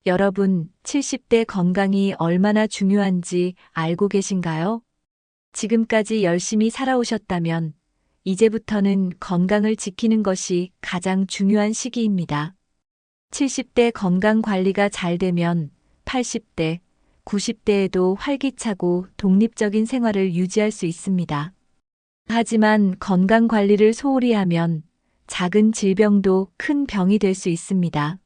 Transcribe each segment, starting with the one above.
여러분, 70대 건강이 얼마나 중요한지 알고 계신가요? 지금까지 열심히 살아오셨다면 이제부터는 건강을 지키는 것이 가장 중요한 시기입니다. 70대 건강 관리가 잘 되면 80대, 90대에도 활기차고 독립적인 생활을 유지할 수 있습니다. 하지만 건강 관리를 소홀히 하면 작은 질병도 큰 병이 될 수 있습니다.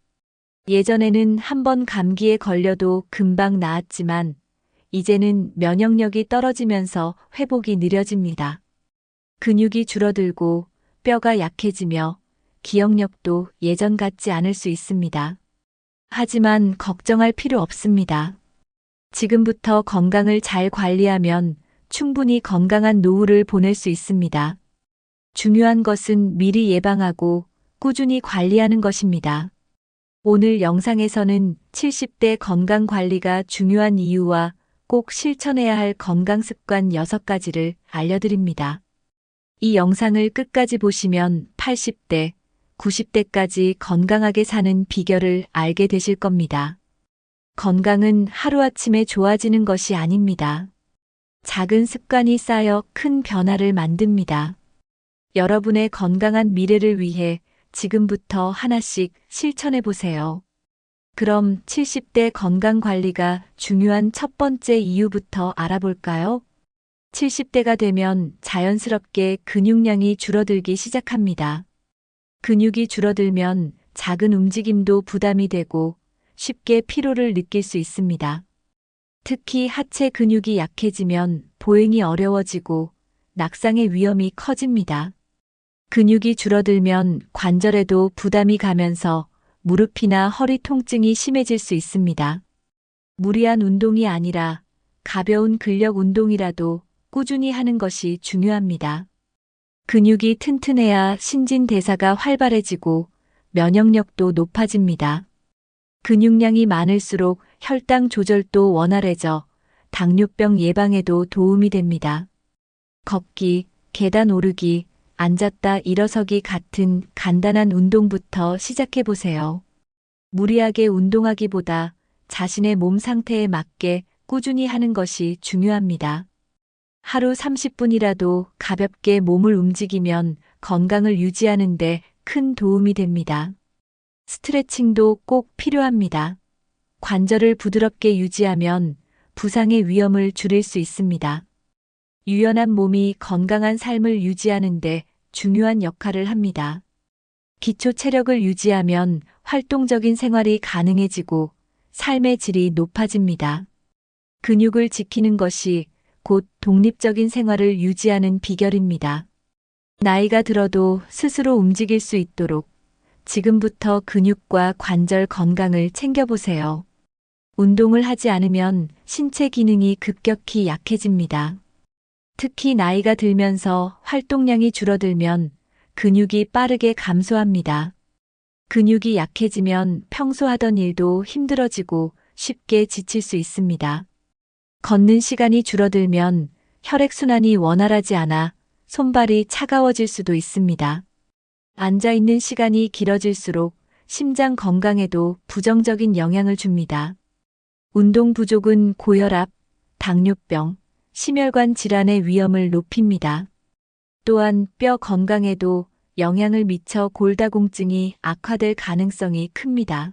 예전에는 한 번 감기에 걸려도 금방 나았지만 이제는 면역력이 떨어지면서 회복이 느려집니다. 근육이 줄어들고 뼈가 약해지며 기억력도 예전 같지 않을 수 있습니다. 하지만 걱정할 필요 없습니다. 지금부터 건강을 잘 관리하면 충분히 건강한 노후를 보낼 수 있습니다. 중요한 것은 미리 예방하고 꾸준히 관리하는 것입니다. 오늘 영상에서는 70대 건강 관리가 중요한 이유와 꼭 실천해야 할 건강 습관 6가지를 알려드립니다. 이 영상을 끝까지 보시면 80대, 90대까지 건강하게 사는 비결을 알게 되실 겁니다. 건강은 하루아침에 좋아지는 것이 아닙니다. 작은 습관이 쌓여 큰 변화를 만듭니다. 여러분의 건강한 미래를 위해 지금부터 하나씩 실천해 보세요. 그럼 70대 건강 관리가 중요한 첫 번째 이유부터 알아볼까요? 70대가 되면 자연스럽게 근육량이 줄어들기 시작합니다. 근육이 줄어들면 작은 움직임도 부담이 되고 쉽게 피로를 느낄 수 있습니다. 특히 하체 근육이 약해지면 보행이 어려워지고 낙상의 위험이 커집니다. 근육이 줄어들면 관절에도 부담이 가면서 무릎이나 허리 통증이 심해질 수 있습니다. 무리한 운동이 아니라 가벼운 근력 운동이라도 꾸준히 하는 것이 중요합니다. 근육이 튼튼해야 신진대사가 활발해지고 면역력도 높아집니다. 근육량이 많을수록 혈당 조절도 원활해져 당뇨병 예방에도 도움이 됩니다. 걷기, 계단 오르기, 앉았다 일어서기 같은 간단한 운동부터 시작해 보세요. 무리하게 운동하기보다 자신의 몸 상태에 맞게 꾸준히 하는 것이 중요합니다. 하루 30분이라도 가볍게 몸을 움직이면 건강을 유지하는 데 큰 도움이 됩니다. 스트레칭도 꼭 필요합니다. 관절을 부드럽게 유지하면 부상의 위험을 줄일 수 있습니다. 유연한 몸이 건강한 삶을 유지하는 데 중요한 역할을 합니다. 기초 체력을 유지하면 활동적인 생활이 가능해지고 삶의 질이 높아집니다. 근육을 지키는 것이 곧 독립적인 생활을 유지하는 비결입니다. 나이가 들어도 스스로 움직일 수 있도록 지금부터 근육과 관절 건강을 챙겨보세요. 운동을 하지 않으면 신체 기능이 급격히 약해집니다. 특히 나이가 들면서 활동량이 줄어들면 근육이 빠르게 감소합니다. 근육이 약해지면 평소 하던 일도 힘들어지고 쉽게 지칠 수 있습니다. 걷는 시간이 줄어들면 혈액순환이 원활하지 않아 손발이 차가워질 수도 있습니다. 앉아있는 시간이 길어질수록 심장 건강에도 부정적인 영향을 줍니다. 운동 부족은 고혈압, 당뇨병, 심혈관 질환의 위험을 높입니다. 또한 뼈 건강에도 영향을 미쳐 골다공증이 악화될 가능성이 큽니다.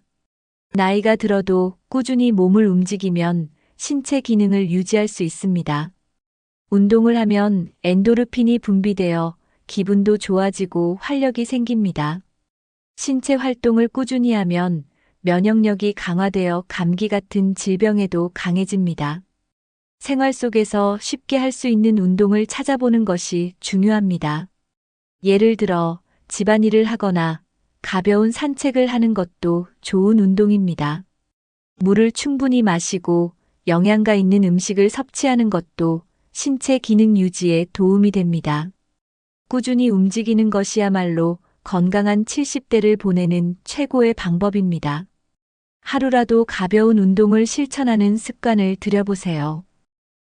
나이가 들어도 꾸준히 몸을 움직이면 신체 기능을 유지할 수 있습니다. 운동을 하면 엔도르핀이 분비되어 기분도 좋아지고 활력이 생깁니다. 신체 활동을 꾸준히 하면 면역력이 강화되어 감기 같은 질병에도 강해집니다. 생활 속에서 쉽게 할 수 있는 운동을 찾아보는 것이 중요합니다. 예를 들어 집안일을 하거나 가벼운 산책을 하는 것도 좋은 운동입니다. 물을 충분히 마시고 영양가 있는 음식을 섭취하는 것도 신체 기능 유지에 도움이 됩니다. 꾸준히 움직이는 것이야말로 건강한 70대를 보내는 최고의 방법입니다. 하루라도 가벼운 운동을 실천하는 습관을 들여보세요.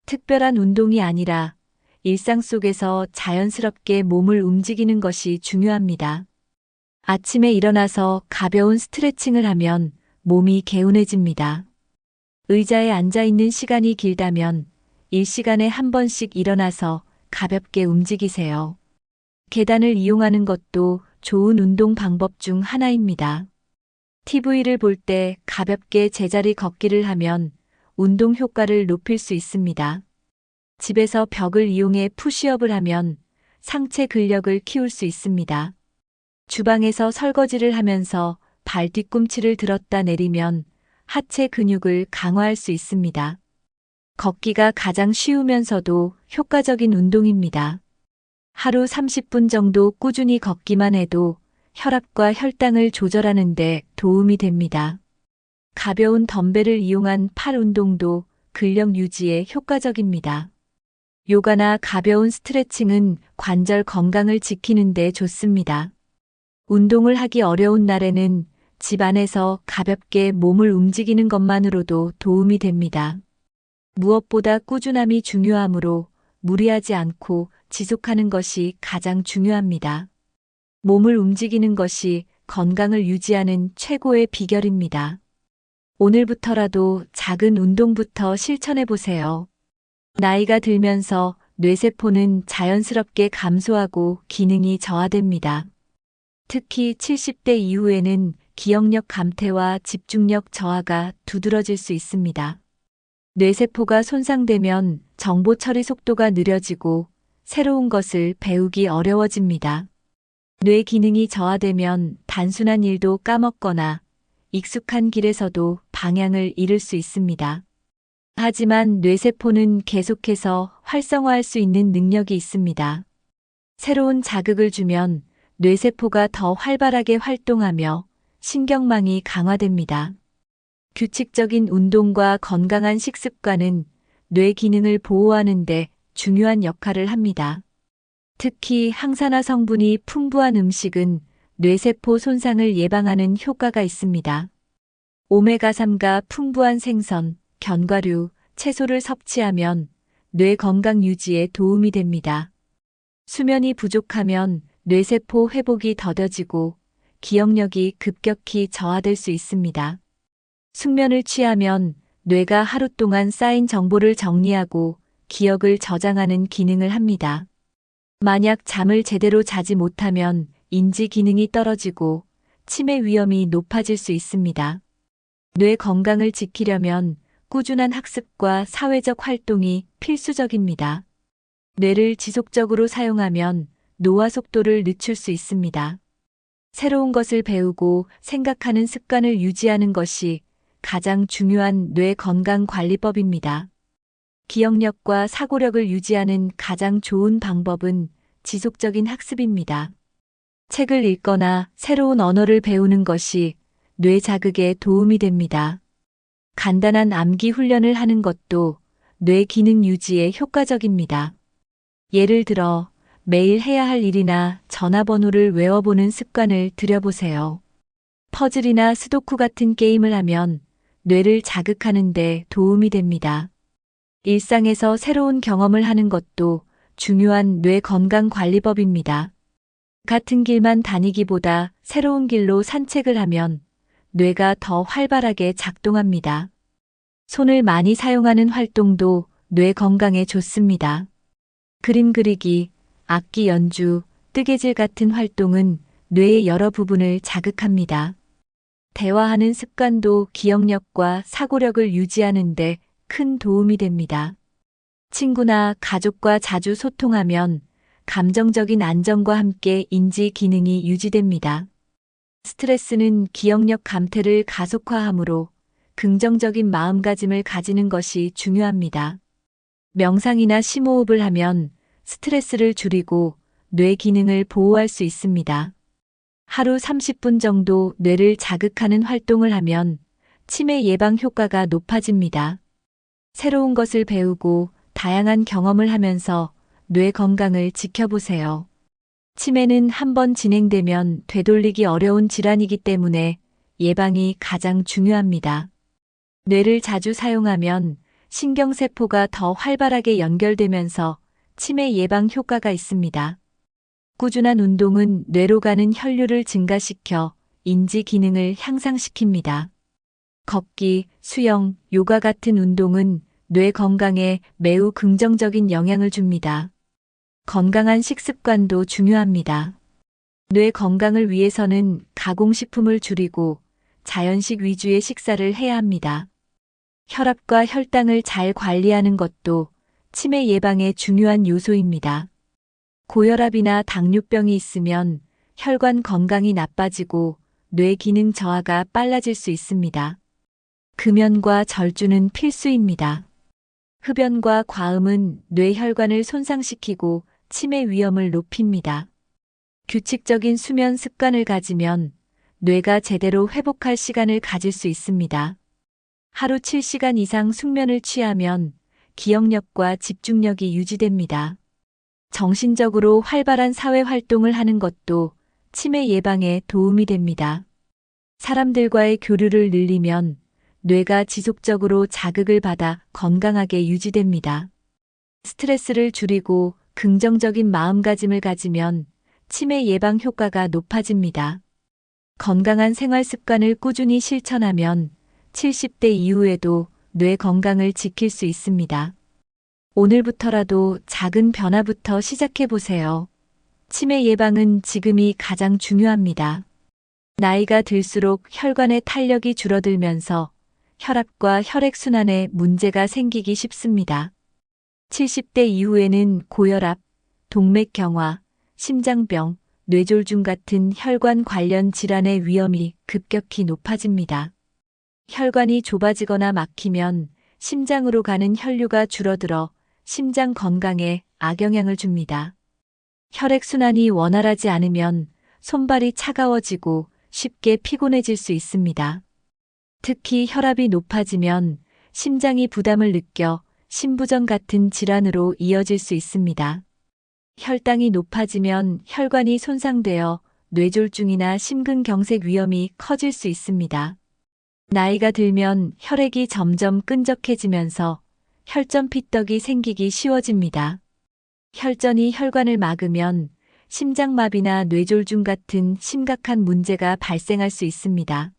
특별한 운동이 아니라 일상 속에서 자연스럽게 몸을 움직이는 것이 중요합니다. 아침에 일어나서 가벼운 스트레칭을 하면 몸이 개운해집니다. 의자에 앉아 있는 시간이 길다면 1시간에 한 번씩 일어나서 가볍게 움직이세요. 계단을 이용하는 것도 좋은 운동 방법 중 하나입니다. TV를 볼 때 가볍게 제자리 걷기를 하면 운동 효과를 높일 수 있습니다. 집에서 벽을 이용해 푸시업을 하면 상체 근력을 키울 수 있습니다. 주방에서 설거지를 하면서 발 뒤꿈치를 들었다 내리면 하체 근육을 강화할 수 있습니다. 걷기가 가장 쉬우면서도 효과적인 운동입니다. 하루 30분 정도 꾸준히 걷기만 해도 혈압과 혈당을 조절하는 데 도움이 됩니다. 가벼운 덤벨을 이용한 팔 운동도 근력 유지에 효과적입니다. 요가나 가벼운 스트레칭은 관절 건강을 지키는 데 좋습니다. 운동을 하기 어려운 날에는 집 안에서 가볍게 몸을 움직이는 것만으로도 도움이 됩니다. 무엇보다 꾸준함이 중요하므로 무리하지 않고 지속하는 것이 가장 중요합니다. 몸을 움직이는 것이 건강을 유지하는 최고의 비결입니다. 오늘부터라도 작은 운동부터 실천해 보세요. 나이가 들면서 뇌세포는 자연스럽게 감소하고 기능이 저하됩니다. 특히 70대 이후에는 기억력 감퇴와 집중력 저하가 두드러질 수 있습니다. 뇌세포가 손상되면 정보 처리 속도가 느려지고 새로운 것을 배우기 어려워집니다. 뇌 기능이 저하되면 단순한 일도 까먹거나 익숙한 길에서도 방향을 잃을 수 있습니다. 하지만 뇌세포는 계속해서 활성화할 수 있는 능력이 있습니다. 새로운 자극을 주면 뇌세포가 더 활발하게 활동하며 신경망이 강화됩니다. 규칙적인 운동과 건강한 식습관은 뇌 기능을 보호하는 데 중요한 역할을 합니다. 특히 항산화 성분이 풍부한 음식은 뇌세포 손상을 예방하는 효과가 있습니다. 오메가3가 풍부한 생선, 견과류, 채소를 섭취하면 뇌 건강 유지에 도움이 됩니다. 수면이 부족하면 뇌세포 회복이 더뎌지고 기억력이 급격히 저하될 수 있습니다. 숙면을 취하면 뇌가 하루 동안 쌓인 정보를 정리하고 기억을 저장하는 기능을 합니다. 만약 잠을 제대로 자지 못하면 인지 기능이 떨어지고 치매 위험이 높아질 수 있습니다. 뇌 건강을 지키려면 꾸준한 학습과 사회적 활동이 필수적입니다. 뇌를 지속적으로 사용하면 노화 속도를 늦출 수 있습니다. 새로운 것을 배우고 생각하는 습관을 유지하는 것이 가장 중요한 뇌 건강 관리법입니다. 기억력과 사고력을 유지하는 가장 좋은 방법은 지속적인 학습입니다. 책을 읽거나 새로운 언어를 배우는 것이 뇌 자극에 도움이 됩니다. 간단한 암기 훈련을 하는 것도 뇌 기능 유지에 효과적입니다. 예를 들어 매일 해야 할 일이나 전화번호를 외워보는 습관을 들여보세요. 퍼즐이나 스도쿠 같은 게임을 하면 뇌를 자극하는 데 도움이 됩니다. 일상에서 새로운 경험을 하는 것도 중요한 뇌 건강 관리법입니다. 같은 길만 다니기보다 새로운 길로 산책을 하면 뇌가 더 활발하게 작동합니다. 손을 많이 사용하는 활동도 뇌 건강에 좋습니다. 그림 그리기, 악기 연주, 뜨개질 같은 활동은 뇌의 여러 부분을 자극합니다. 대화하는 습관도 기억력과 사고력을 유지하는 데 큰 도움이 됩니다. 친구나 가족과 자주 소통하면 감정적인 안정과 함께 인지 기능이 유지됩니다. 스트레스는 기억력 감퇴를 가속화하므로 긍정적인 마음가짐을 가지는 것이 중요합니다. 명상이나 심호흡을 하면 스트레스를 줄이고 뇌 기능을 보호할 수 있습니다. 하루 30분 정도 뇌를 자극하는 활동을 하면 치매 예방 효과가 높아집니다. 새로운 것을 배우고 다양한 경험을 하면서 뇌 건강을 지켜보세요. 치매는 한번 진행되면 되돌리기 어려운 질환이기 때문에 예방이 가장 중요합니다. 뇌를 자주 사용하면 신경세포가 더 활발하게 연결되면서 치매 예방 효과가 있습니다. 꾸준한 운동은 뇌로 가는 혈류를 증가시켜 인지 기능을 향상시킵니다. 걷기, 수영, 요가 같은 운동은 뇌 건강에 매우 긍정적인 영향을 줍니다. 건강한 식습관도 중요합니다. 뇌 건강을 위해서는 가공식품을 줄이고 자연식 위주의 식사를 해야 합니다. 혈압과 혈당을 잘 관리하는 것도 치매 예방에 중요한 요소입니다. 고혈압이나 당뇨병이 있으면 혈관 건강이 나빠지고 뇌 기능 저하가 빨라질 수 있습니다. 금연과 절주는 필수입니다. 흡연과 과음은 뇌혈관을 손상시키고 치매 위험을 높입니다. 규칙적인 수면 습관을 가지면 뇌가 제대로 회복할 시간을 가질 수 있습니다. 하루 7시간 이상 숙면을 취하면 기억력과 집중력이 유지됩니다. 정신적으로 활발한 사회 활동을 하는 것도 치매 예방에 도움이 됩니다. 사람들과의 교류를 늘리면 뇌가 지속적으로 자극을 받아 건강하게 유지됩니다. 스트레스를 줄이고 긍정적인 마음가짐을 가지면 치매 예방 효과가 높아집니다. 건강한 생활 습관을 꾸준히 실천하면 70대 이후에도 뇌 건강을 지킬 수 있습니다. 오늘부터라도 작은 변화부터 시작해 보세요. 치매 예방은 지금이 가장 중요합니다. 나이가 들수록 혈관의 탄력이 줄어들면서 혈압과 혈액순환에 문제가 생기기 쉽습니다. 70대 이후에는 고혈압, 동맥경화, 심장병, 뇌졸중 같은 혈관 관련 질환의 위험이 급격히 높아집니다. 혈관이 좁아지거나 막히면 심장으로 가는 혈류가 줄어들어 심장 건강에 악영향을 줍니다. 혈액순환이 원활하지 않으면 손발이 차가워지고 쉽게 피곤해질 수 있습니다. 특히 혈압이 높아지면 심장이 부담을 느껴 심부전 같은 질환으로 이어질 수 있습니다. 혈당이 높아지면 혈관이 손상되어 뇌졸중이나 심근경색 위험이 커질 수 있습니다. 나이가 들면 혈액이 점점 끈적해지면서 혈전 피떡이 생기기 쉬워집니다. 혈전이 혈관을 막으면 심장마비나 뇌졸중 같은 심각한 문제가 발생할 수 있습니다.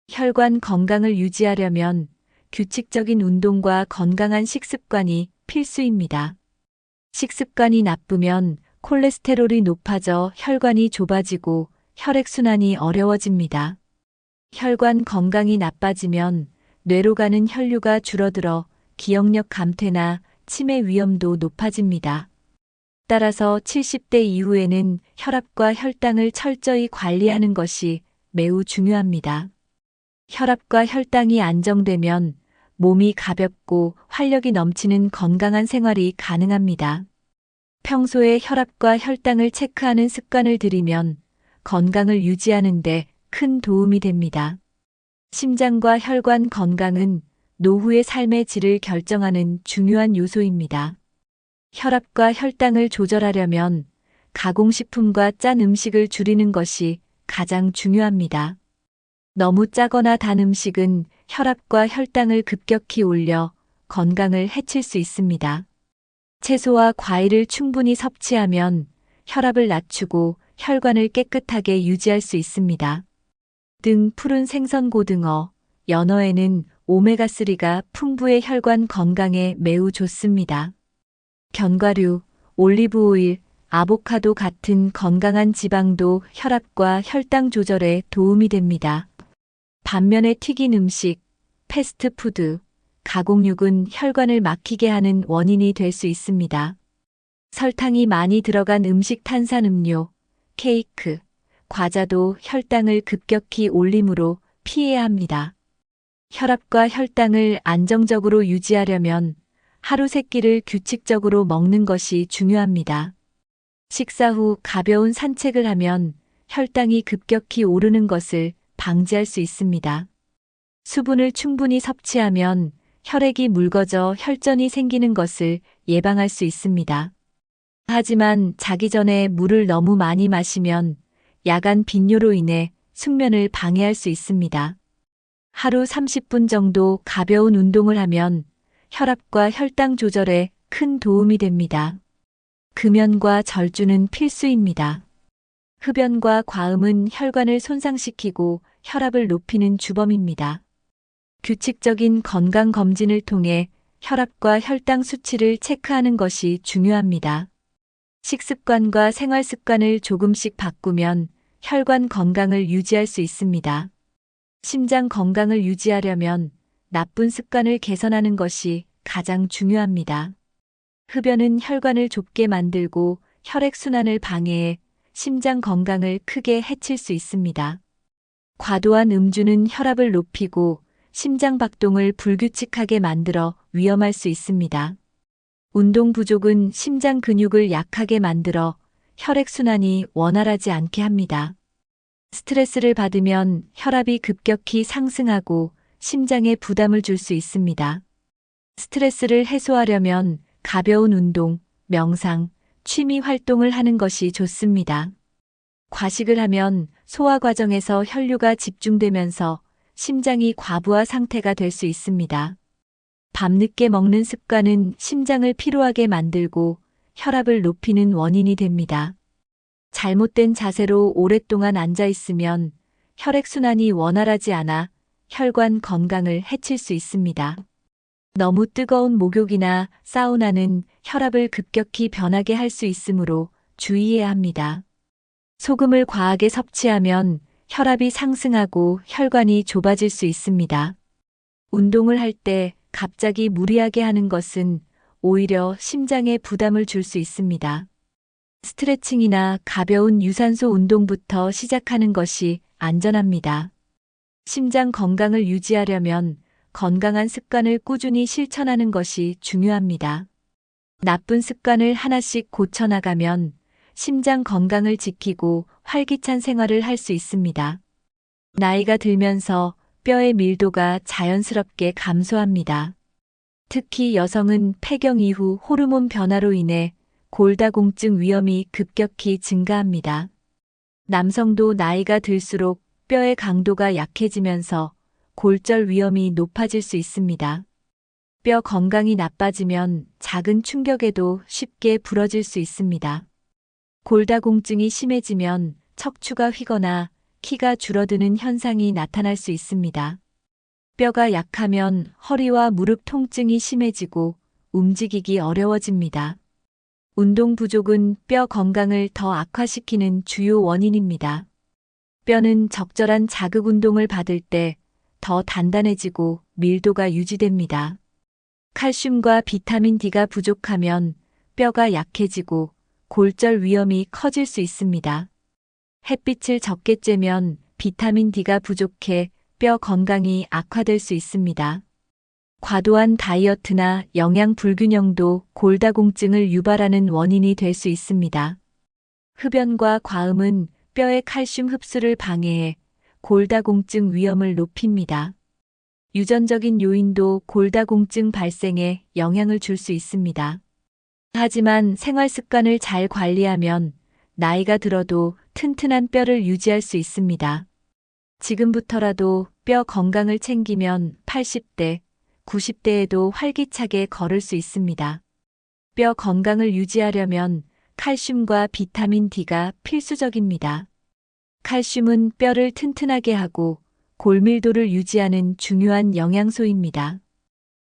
혈관 건강을 유지하려면 규칙적인 운동과 건강한 식습관이 필수입니다. 식습관이 나쁘면 콜레스테롤이 높아져 혈관이 좁아지고 혈액순환이 어려워집니다. 혈관 건강이 나빠지면 뇌로 가는 혈류가 줄어들어 기억력 감퇴나 치매 위험도 높아집니다. 따라서 70대 이후에는 혈압과 혈당을 철저히 관리하는 것이 매우 중요합니다. 혈압과 혈당이 안정되면 몸이 가볍고 활력이 넘치는 건강한 생활이 가능합니다. 평소에 혈압과 혈당을 체크하는 습관을 들이면 건강을 유지하는 데 큰 도움이 됩니다. 심장과 혈관 건강은 노후의 삶의 질을 결정하는 중요한 요소입니다. 혈압과 혈당을 조절하려면 가공식품과 짠 음식을 줄이는 것이 가장 중요합니다. 너무 짜거나 단 음식은 혈압과 혈당을 급격히 올려 건강을 해칠 수 있습니다. 채소와 과일을 충분히 섭취하면 혈압을 낮추고 혈관을 깨끗하게 유지할 수 있습니다. 등 푸른 생선 고등어, 연어에는 오메가3가 풍부해 혈관 건강에 매우 좋습니다. 견과류, 올리브오일, 아보카도 같은 건강한 지방도 혈압과 혈당 조절에 도움이 됩니다. 반면에 튀긴 음식, 패스트푸드, 가공육은 혈관을 막히게 하는 원인이 될 수 있습니다. 설탕이 많이 들어간 음식, 탄산음료, 케이크, 과자도 혈당을 급격히 올리므로 피해야 합니다. 혈압과 혈당을 안정적으로 유지하려면 하루 3끼를 규칙적으로 먹는 것이 중요합니다. 식사 후 가벼운 산책을 하면 혈당이 급격히 오르는 것을 방지할 수 있습니다. 수분을 충분히 섭취하면 혈액이 묽어져 혈전이 생기는 것을 예방할 수 있습니다. 하지만 자기 전에 물을 너무 많이 마시면 야간 빈뇨로 인해 숙면을 방해할 수 있습니다. 하루 30분 정도 가벼운 운동을 하면 혈압과 혈당 조절에 큰 도움이 됩니다. 금연과 절주는 필수입니다. 흡연과 과음은 혈관을 손상시키고 혈압을 높이는 주범입니다. 규칙적인 건강검진을 통해 혈압과 혈당 수치를 체크하는 것이 중요합니다. 식습관과 생활습관을 조금씩 바꾸면 혈관 건강을 유지할 수 있습니다. 심장 건강을 유지하려면 나쁜 습관을 개선하는 것이 가장 중요합니다. 흡연은 혈관을 좁게 만들고 혈액순환을 방해해 심장 건강을 크게 해칠 수 있습니다. 과도한 음주는 혈압을 높이고 심장 박동을 불규칙하게 만들어 위험할 수 있습니다. 운동 부족은 심장 근육을 약하게 만들어 혈액순환이 원활하지 않게 합니다. 스트레스를 받으면 혈압이 급격히 상승하고 심장에 부담을 줄 수 있습니다. 스트레스를 해소하려면 가벼운 운동, 명상, 취미 활동을 하는 것이 좋습니다. 과식을 하면 소화 과정에서 혈류가 집중되면서 심장이 과부하 상태가 될 수 있습니다. 밤늦게 먹는 습관은 심장을 피로하게 만들고 혈압을 높이는 원인이 됩니다. 잘못된 자세로 오랫동안 앉아 있으면 혈액순환이 원활하지 않아 혈관 건강을 해칠 수 있습니다. 너무 뜨거운 목욕이나 사우나는 혈압을 급격히 변하게 할 수 있으므로 주의해야 합니다. 소금을 과하게 섭취하면 혈압이 상승하고 혈관이 좁아질 수 있습니다. 운동을 할 때 갑자기 무리하게 하는 것은 오히려 심장에 부담을 줄 수 있습니다. 스트레칭이나 가벼운 유산소 운동부터 시작하는 것이 안전합니다. 심장 건강을 유지하려면 건강한 습관을 꾸준히 실천하는 것이 중요합니다. 나쁜 습관을 하나씩 고쳐나가면 심장 건강을 지키고 활기찬 생활을 할 수 있습니다. 나이가 들면서 뼈의 밀도가 자연스럽게 감소합니다. 특히 여성은 폐경 이후 호르몬 변화로 인해 골다공증 위험이 급격히 증가합니다. 남성도 나이가 들수록 뼈의 강도가 약해지면서 골절 위험이 높아질 수 있습니다. 뼈 건강이 나빠지면 작은 충격에도 쉽게 부러질 수 있습니다. 골다공증이 심해지면 척추가 휘거나 키가 줄어드는 현상이 나타날 수 있습니다. 뼈가 약하면 허리와 무릎 통증이 심해지고 움직이기 어려워집니다. 운동 부족은 뼈 건강을 더 악화시키는 주요 원인입니다. 뼈는 적절한 자극 운동을 받을 때 더 단단해지고 밀도가 유지됩니다. 칼슘과 비타민 D가 부족하면 뼈가 약해지고 골절 위험이 커질 수 있습니다. 햇빛을 적게 쬐면 비타민 D가 부족해 뼈 건강이 악화될 수 있습니다. 과도한 다이어트나 영양 불균형도 골다공증을 유발하는 원인이 될 수 있습니다. 흡연과 과음은 뼈의 칼슘 흡수를 방해해 골다공증 위험을 높입니다. 유전적인 요인도 골다공증 발생에 영향을 줄 수 있습니다. 하지만 생활 습관을 잘 관리하면 나이가 들어도 튼튼한 뼈를 유지할 수 있습니다. 지금부터라도 뼈 건강을 챙기면 80대, 90대에도 활기차게 걸을 수 있습니다. 뼈 건강을 유지하려면 칼슘과 비타민 D가 필수적입니다. 칼슘은 뼈를 튼튼하게 하고 골밀도를 유지하는 중요한 영양소입니다.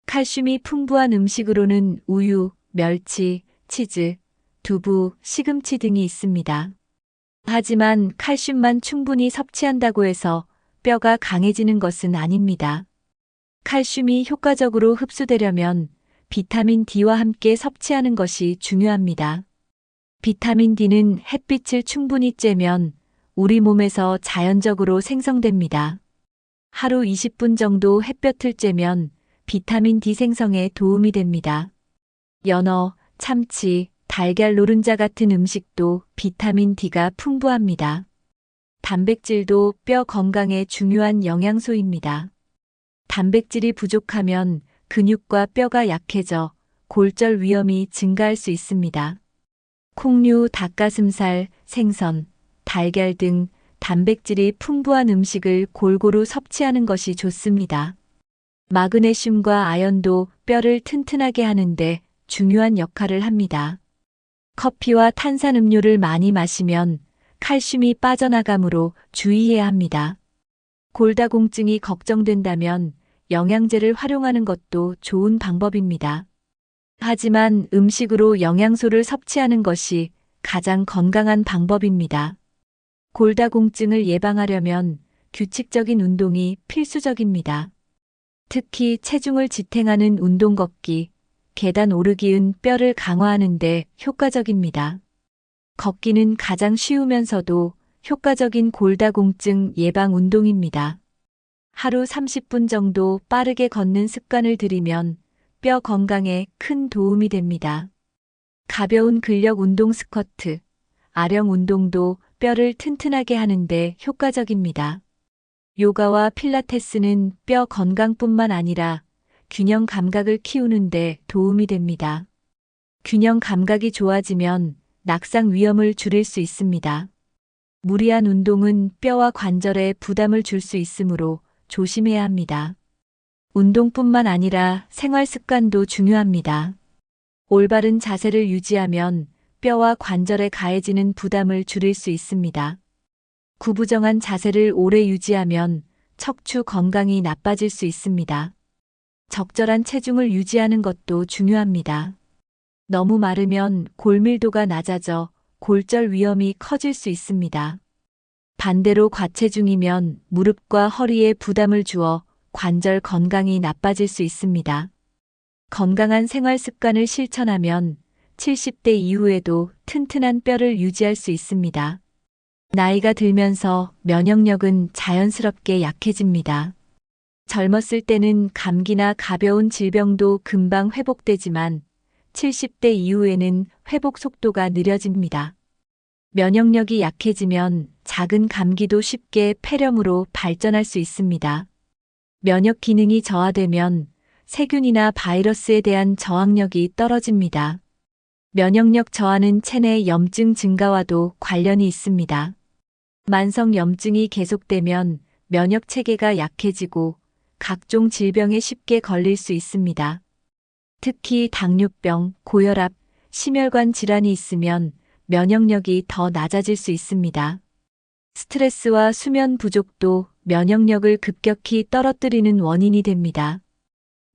칼슘이 풍부한 음식으로는 우유, 멸치, 치즈, 두부, 시금치 등이 있습니다. 하지만 칼슘만 충분히 섭취한다고 해서 뼈가 강해지는 것은 아닙니다. 칼슘이 효과적으로 흡수되려면 비타민 D와 함께 섭취하는 것이 중요합니다. 비타민 D는 햇빛을 충분히 쬐면 우리 몸에서 자연적으로 생성됩니다. 하루 20분 정도 햇볕을 쬐면 비타민 D 생성에 도움이 됩니다. 연어, 참치, 달걀 노른자 같은 음식도 비타민 D가 풍부합니다. 단백질도 뼈 건강에 중요한 영양소입니다. 단백질이 부족하면 근육과 뼈가 약해져 골절 위험이 증가할 수 있습니다. 콩류, 닭가슴살, 생선, 달걀 등 단백질이 풍부한 음식을 골고루 섭취하는 것이 좋습니다. 마그네슘과 아연도 뼈를 튼튼하게 하는데 중요한 역할을 합니다. 커피와 탄산음료를 많이 마시면 칼슘이 빠져나가므로 주의해야 합니다. 골다공증이 걱정된다면 영양제를 활용하는 것도 좋은 방법입니다. 하지만 음식으로 영양소를 섭취하는 것이 가장 건강한 방법입니다. 골다공증을 예방하려면 규칙적인 운동이 필수적입니다. 특히 체중을 지탱하는 운동 걷기, 계단 오르기은 뼈를 강화하는 데 효과적입니다. 걷기는 가장 쉬우면서도 효과적인 골다공증 예방 운동입니다. 하루 30분 정도 빠르게 걷는 습관을 들이면 뼈 건강에 큰 도움이 됩니다. 가벼운 근력 운동 스쿼트, 아령 운동도 뼈를 튼튼하게 하는데 효과적입니다. 요가와 필라테스는 뼈 건강뿐만 아니라 균형 감각을 키우는데 도움이 됩니다. 균형 감각이 좋아지면 낙상 위험을 줄일 수 있습니다. 무리한 운동은 뼈와 관절에 부담을 줄 수 있으므로 조심해야 합니다. 운동뿐만 아니라 생활 습관도 중요합니다. 올바른 자세를 유지하면 뼈와 관절에 가해지는 부담을 줄일 수 있습니다. 구부정한 자세를 오래 유지하면 척추 건강이 나빠질 수 있습니다. 적절한 체중을 유지하는 것도 중요합니다. 너무 마르면 골밀도가 낮아져 골절 위험이 커질 수 있습니다. 반대로 과체중이면 무릎과 허리에 부담을 주어 관절 건강이 나빠질 수 있습니다. 건강한 생활 습관을 실천하면 70대 이후에도 튼튼한 뼈를 유지할 수 있습니다. 나이가 들면서 면역력은 자연스럽게 약해집니다. 젊었을 때는 감기나 가벼운 질병도 금방 회복되지만 70대 이후에는 회복 속도가 느려집니다. 면역력이 약해지면 작은 감기도 쉽게 폐렴으로 발전할 수 있습니다. 면역 기능이 저하되면 세균이나 바이러스에 대한 저항력이 떨어집니다. 면역력 저하는 체내 염증 증가와도 관련이 있습니다. 만성 염증이 계속되면 면역 체계가 약해지고 각종 질병에 쉽게 걸릴 수 있습니다. 특히 당뇨병, 고혈압, 심혈관 질환이 있으면 면역력이 더 낮아질 수 있습니다. 스트레스와 수면 부족도 면역력을 급격히 떨어뜨리는 원인이 됩니다.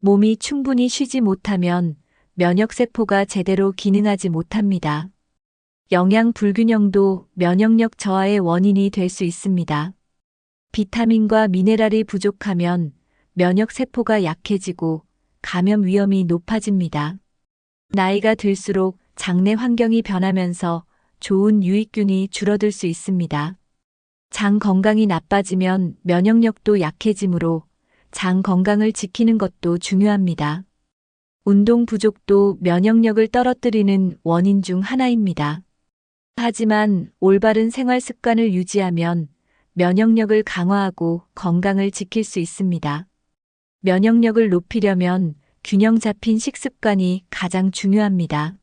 몸이 충분히 쉬지 못하면 면역세포가 제대로 기능하지 못합니다. 영양 불균형도 면역력 저하의 원인이 될 수 있습니다. 비타민과 미네랄이 부족하면 면역세포가 약해지고 감염 위험이 높아집니다. 나이가 들수록 장내 환경이 변하면서 좋은 유익균이 줄어들 수 있습니다. 장 건강이 나빠지면 면역력도 약해지므로 장 건강을 지키는 것도 중요합니다. 운동 부족도 면역력을 떨어뜨리는 원인 중 하나입니다. 하지만 올바른 생활 습관을 유지하면 면역력을 강화하고 건강을 지킬 수 있습니다. 면역력을 높이려면 균형 잡힌 식습관이 가장 중요합니다.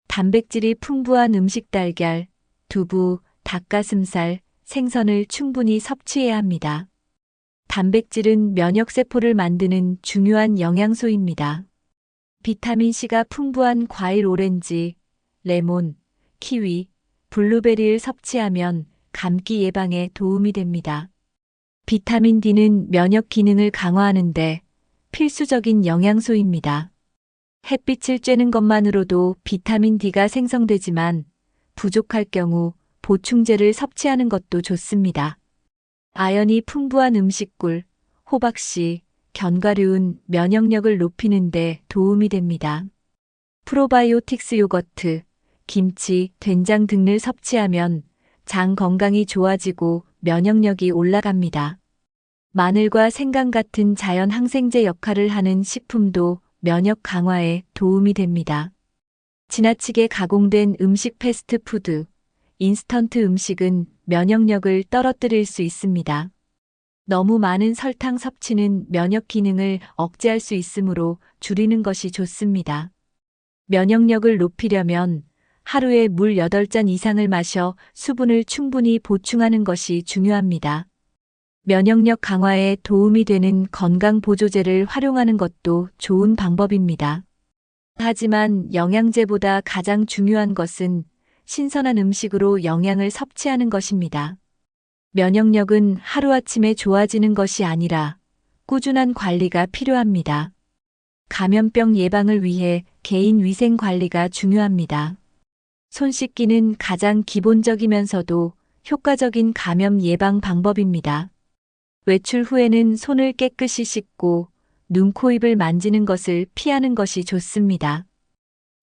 단백질이 풍부한 음식 달걀, 두부, 닭가슴살, 생선을 충분히 섭취해야 합니다. 단백질은 면역세포를 만드는 중요한 영양소입니다. 비타민C가 풍부한 과일 오렌지, 레몬, 키위, 블루베리를 섭취하면 감기 예방에 도움이 됩니다. 비타민 D는 면역 기능을 강화하는데 필수적인 영양소입니다. 햇빛을 쬐는 것만으로도 비타민 D가 생성되지만 부족할 경우 보충제를 섭취하는 것도 좋습니다. 아연이 풍부한 음식꿀, 호박씨, 견과류는 면역력을 높이는 데 도움이 됩니다. 프로바이오틱스 요거트, 김치, 된장 등을 섭취하면 장 건강이 좋아지고 면역력이 올라갑니다. 마늘과 생강 같은 자연 항생제 역할을 하는 식품도 면역 강화에 도움이 됩니다. 지나치게 가공된 음식 패스트푸드, 인스턴트 음식은 면역력을 떨어뜨릴 수 있습니다. 너무 많은 설탕 섭취는 면역 기능을 억제할 수 있으므로 줄이는 것이 좋습니다. 면역력을 높이려면 하루에 물 8잔 이상을 마셔 수분을 충분히 보충하는 것이 중요합니다. 면역력 강화에 도움이 되는 건강 보조제를 활용하는 것도 좋은 방법입니다. 하지만 영양제보다 가장 중요한 것은 신선한 음식으로 영양을 섭취하는 것입니다. 면역력은 하루아침에 좋아지는 것이 아니라 꾸준한 관리가 필요합니다. 감염병 예방을 위해 개인 위생 관리가 중요합니다. 손 씻기는 가장 기본적이면서도 효과적인 감염 예방 방법입니다. 외출 후에는 손을 깨끗이 씻고 눈, 코, 입을 만지는 것을 피하는 것이 좋습니다.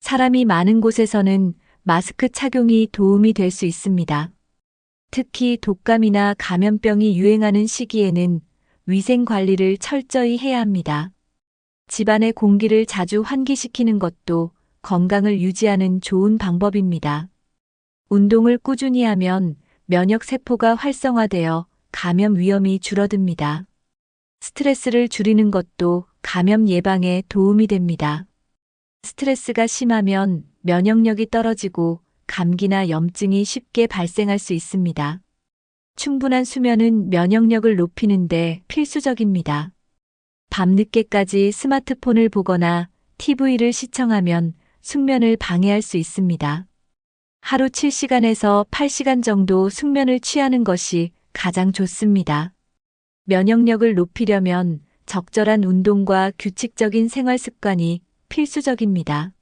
사람이 많은 곳에서는 마스크 착용이 도움이 될 수 있습니다. 특히 독감이나 감염병이 유행하는 시기에는 위생 관리를 철저히 해야 합니다. 집안의 공기를 자주 환기시키는 것도 건강을 유지하는 좋은 방법입니다. 운동을 꾸준히 하면 면역세포가 활성화되어 감염 위험이 줄어듭니다. 스트레스를 줄이는 것도 감염 예방에 도움이 됩니다. 스트레스가 심하면 면역력이 떨어지고 감기나 염증이 쉽게 발생할 수 있습니다. 충분한 수면은 면역력을 높이는데 필수적입니다. 밤늦게까지 스마트폰을 보거나 TV를 시청하면 숙면을 방해할 수 있습니다. 하루 7시간에서 8시간 정도 숙면을 취하는 것이 가장 좋습니다. 면역력을 높이려면 적절한 운동과 규칙적인 생활 습관이 필수적입니다.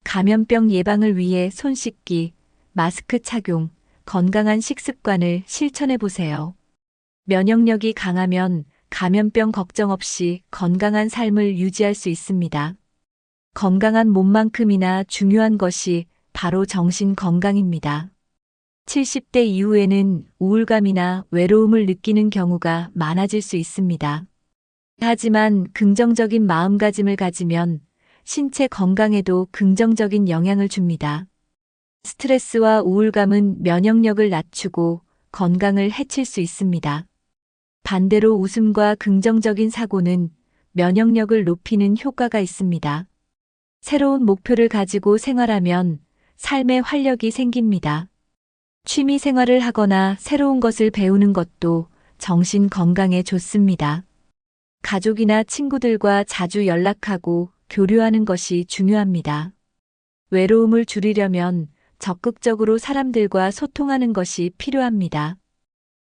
감염병 예방을 위해 손 씻기, 마스크 착용, 건강한 식습관을 실천해 보세요. 면역력이 강하면 감염병 걱정 없이 건강한 삶을 유지할 수 있습니다. 건강한 몸만큼이나 중요한 것이 바로 정신 건강입니다. 70대 이후에는 우울감이나 외로움을 느끼는 경우가 많아질 수 있습니다. 하지만 긍정적인 마음가짐을 가지면 신체 건강에도 긍정적인 영향을 줍니다. 스트레스와 우울감은 면역력을 낮추고 건강을 해칠 수 있습니다. 반대로 웃음과 긍정적인 사고는 면역력을 높이는 효과가 있습니다. 새로운 목표를 가지고 생활하면 삶에 활력이 생깁니다. 취미 생활을 하거나 새로운 것을 배우는 것도 정신 건강에 좋습니다. 가족이나 친구들과 자주 연락하고 교류하는 것이 중요합니다. 외로움을 줄이려면 적극적으로 사람들과 소통하는 것이 필요합니다.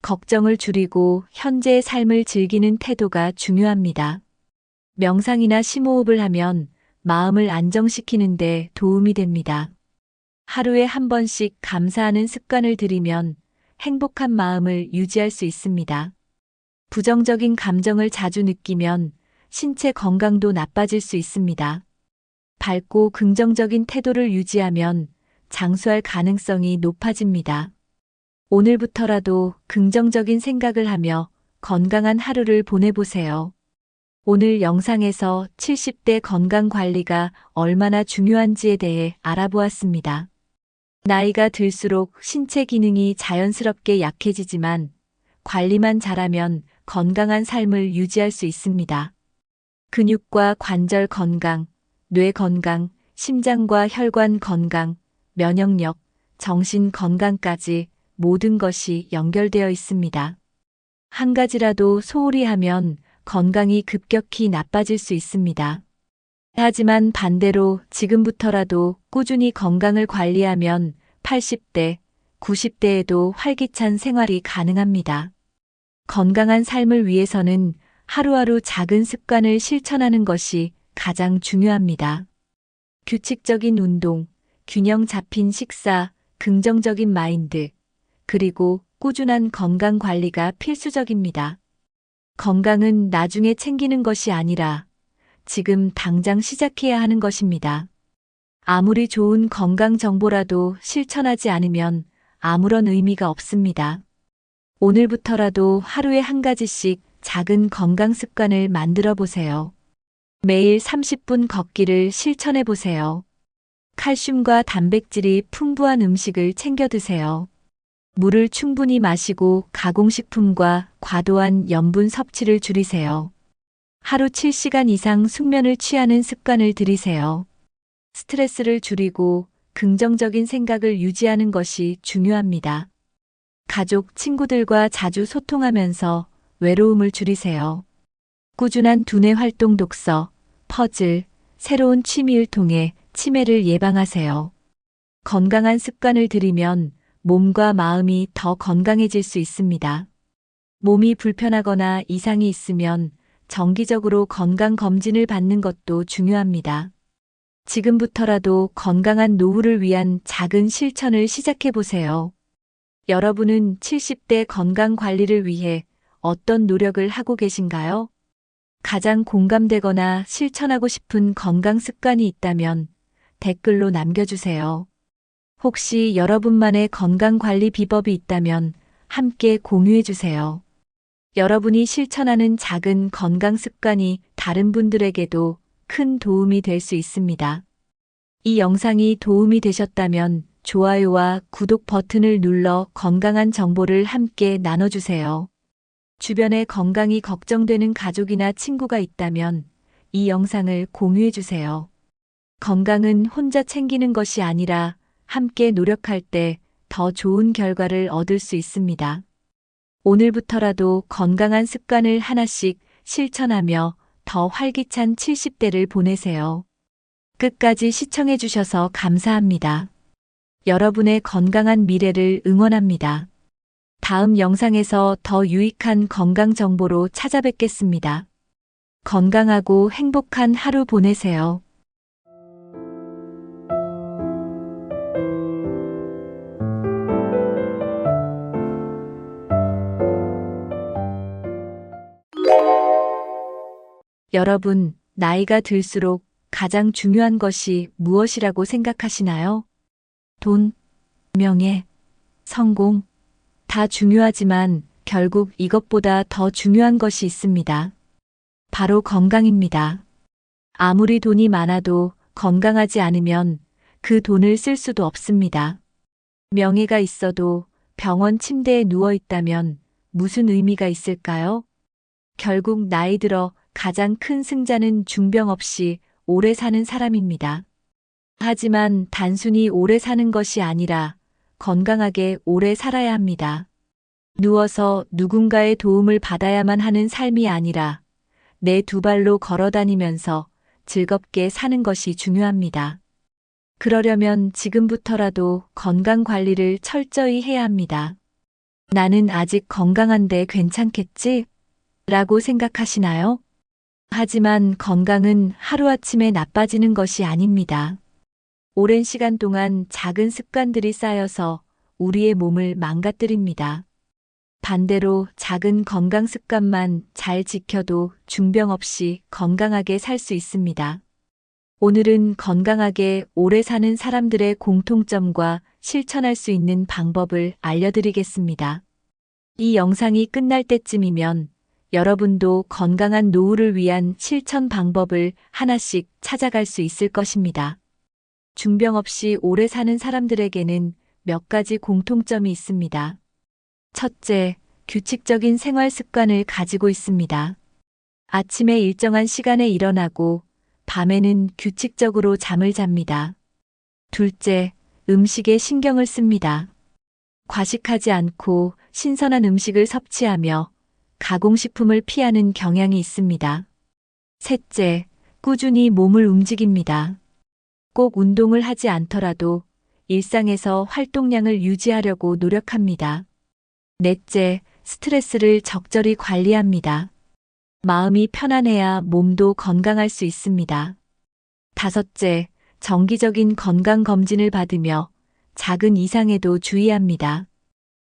걱정을 줄이고 현재의 삶을 즐기는 태도가 중요합니다. 명상이나 심호흡을 하면 마음을 안정시키는 데 도움이 됩니다. 하루에 한 번씩 감사하는 습관을 들이면 행복한 마음을 유지할 수 있습니다. 부정적인 감정을 자주 느끼면 신체 건강도 나빠질 수 있습니다. 밝고 긍정적인 태도를 유지하면 장수할 가능성이 높아집니다. 오늘부터라도 긍정적인 생각을 하며 건강한 하루를 보내보세요. 오늘 영상에서 70대 건강 관리가 얼마나 중요한지에 대해 알아보았습니다. 나이가 들수록 신체 기능이 자연스럽게 약해지지만 관리만 잘하면 건강한 삶을 유지할 수 있습니다. 근육과 관절 건강, 뇌 건강, 심장과 혈관 건강, 면역력, 정신 건강까지 모든 것이 연결되어 있습니다. 한 가지라도 소홀히 하면 건강이 급격히 나빠질 수 있습니다. 하지만 반대로 지금부터라도 꾸준히 건강을 관리하면 80대, 90대에도 활기찬 생활이 가능합니다. 건강한 삶을 위해서는 하루하루 작은 습관을 실천하는 것이 가장 중요합니다. 규칙적인 운동, 균형 잡힌 식사, 긍정적인 마인드, 그리고 꾸준한 건강 관리가 필수적입니다. 건강은 나중에 챙기는 것이 아니라 지금 당장 시작해야 하는 것입니다. 아무리 좋은 건강 정보라도 실천하지 않으면 아무런 의미가 없습니다. 오늘부터라도 하루에 한 가지씩 작은 건강 습관을 만들어 보세요. 매일 30분 걷기를 실천해 보세요. 칼슘과 단백질이 풍부한 음식을 챙겨 드세요. 물을 충분히 마시고 가공식품과 과도한 염분 섭취를 줄이세요. 하루 7시간 이상 숙면을 취하는 습관을 들이세요. 스트레스를 줄이고 긍정적인 생각을 유지하는 것이 중요합니다. 가족, 친구들과 자주 소통하면서 외로움을 줄이세요. 꾸준한 두뇌 활동 독서, 퍼즐, 새로운 취미를 통해 치매를 예방하세요. 건강한 습관을 들이면 몸과 마음이 더 건강해질 수 있습니다. 몸이 불편하거나 이상이 있으면 정기적으로 건강검진을 받는 것도 중요합니다. 지금부터라도 건강한 노후를 위한 작은 실천을 시작해 보세요. 여러분은 70대 건강 관리를 위해 어떤 노력을 하고 계신가요? 가장 공감되거나 실천하고 싶은 건강 습관이 있다면 댓글로 남겨주세요. 혹시 여러분만의 건강 관리 비법이 있다면 함께 공유해 주세요. 여러분이 실천하는 작은 건강 습관이 다른 분들에게도 큰 도움이 될 수 있습니다. 이 영상이 도움이 되셨다면 좋아요와 구독 버튼을 눌러 건강한 정보를 함께 나눠주세요. 주변에 건강이 걱정되는 가족이나 친구가 있다면 이 영상을 공유해 주세요. 건강은 혼자 챙기는 것이 아니라 함께 노력할 때 더 좋은 결과를 얻을 수 있습니다. 오늘부터라도 건강한 습관을 하나씩 실천하며 더 활기찬 70대를 보내세요. 끝까지 시청해 주셔서 감사합니다. 여러분의 건강한 미래를 응원합니다. 다음 영상에서 더 유익한 건강 정보로 찾아뵙겠습니다. 건강하고 행복한 하루 보내세요. 여러분, 나이가 들수록 가장 중요한 것이 무엇이라고 생각하시나요? 돈, 명예, 성공, 다 중요하지만 결국 이것보다 더 중요한 것이 있습니다. 바로 건강입니다. 아무리 돈이 많아도 건강하지 않으면 그 돈을 쓸 수도 없습니다. 명예가 있어도 병원 침대에 누워 있다면 무슨 의미가 있을까요? 결국 나이 들어 가장 큰 승자는 중병 없이 오래 사는 사람입니다. 하지만 단순히 오래 사는 것이 아니라 건강하게 오래 살아야 합니다. 누워서 누군가의 도움을 받아야만 하는 삶이 아니라 내 두 발로 걸어 다니면서 즐겁게 사는 것이 중요합니다. 그러려면 지금부터라도 건강 관리를 철저히 해야 합니다. 나는 아직 건강한데 괜찮겠지? 라고 생각하시나요? 하지만 건강은 하루아침에 나빠지는 것이 아닙니다. 오랜 시간 동안 작은 습관들이 쌓여서 우리의 몸을 망가뜨립니다. 반대로 작은 건강 습관만 잘 지켜도 중병 없이 건강하게 살 수 있습니다. 오늘은 건강하게 오래 사는 사람들의 공통점과 실천할 수 있는 방법을 알려드리겠습니다. 이 영상이 끝날 때쯤이면 여러분도 건강한 노후를 위한 실천 방법을 하나씩 찾아갈 수 있을 것입니다. 중병 없이 오래 사는 사람들에게는 몇 가지 공통점이 있습니다. 첫째, 규칙적인 생활 습관을 가지고 있습니다. 아침에 일정한 시간에 일어나고 밤에는 규칙적으로 잠을 잡니다. 둘째, 음식에 신경을 씁니다. 과식하지 않고 신선한 음식을 섭취하며 가공식품을 피하는 경향이 있습니다. 셋째, 꾸준히 몸을 움직입니다. 꼭 운동을 하지 않더라도 일상에서 활동량을 유지하려고 노력합니다. 넷째, 스트레스를 적절히 관리합니다. 마음이 편안해야 몸도 건강할 수 있습니다. 다섯째, 정기적인 건강검진을 받으며 작은 이상에도 주의합니다.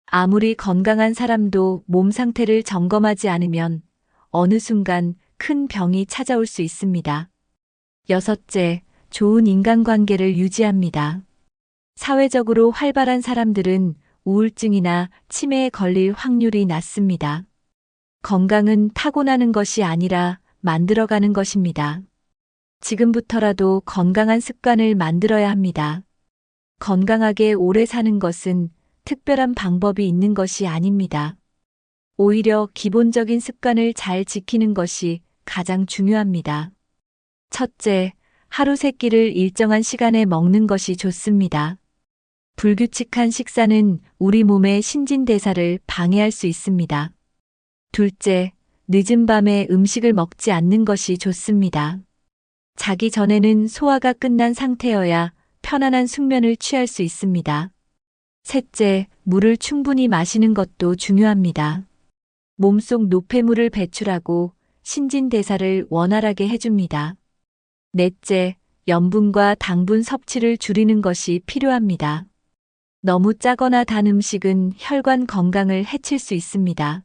아무리 건강한 사람도 몸 상태를 점검하지 않으면 어느 순간 큰 병이 찾아올 수 있습니다. 여섯째, 좋은 인간관계를 유지합니다. 사회적으로 활발한 사람들은 우울증이나 치매에 걸릴 확률이 낮습니다. 건강은 타고나는 것이 아니라 만들어가는 것입니다. 지금부터라도 건강한 습관을 만들어야 합니다. 건강하게 오래 사는 것은 특별한 방법이 있는 것이 아닙니다. 오히려 기본적인 습관을 잘 지키는 것이 가장 중요합니다. 첫째, 하루 세 끼를 일정한 시간에 먹는 것이 좋습니다. 불규칙한 식사는 우리 몸의 신진대사를 방해할 수 있습니다. 둘째, 늦은 밤에 음식을 먹지 않는 것이 좋습니다. 자기 전에는 소화가 끝난 상태여야 편안한 숙면을 취할 수 있습니다. 셋째, 물을 충분히 마시는 것도 중요합니다. 몸속 노폐물을 배출하고 신진대사를 원활하게 해줍니다. 넷째, 염분과 당분 섭취를 줄이는 것이 필요합니다. 너무 짜거나 단 음식은 혈관 건강을 해칠 수 있습니다.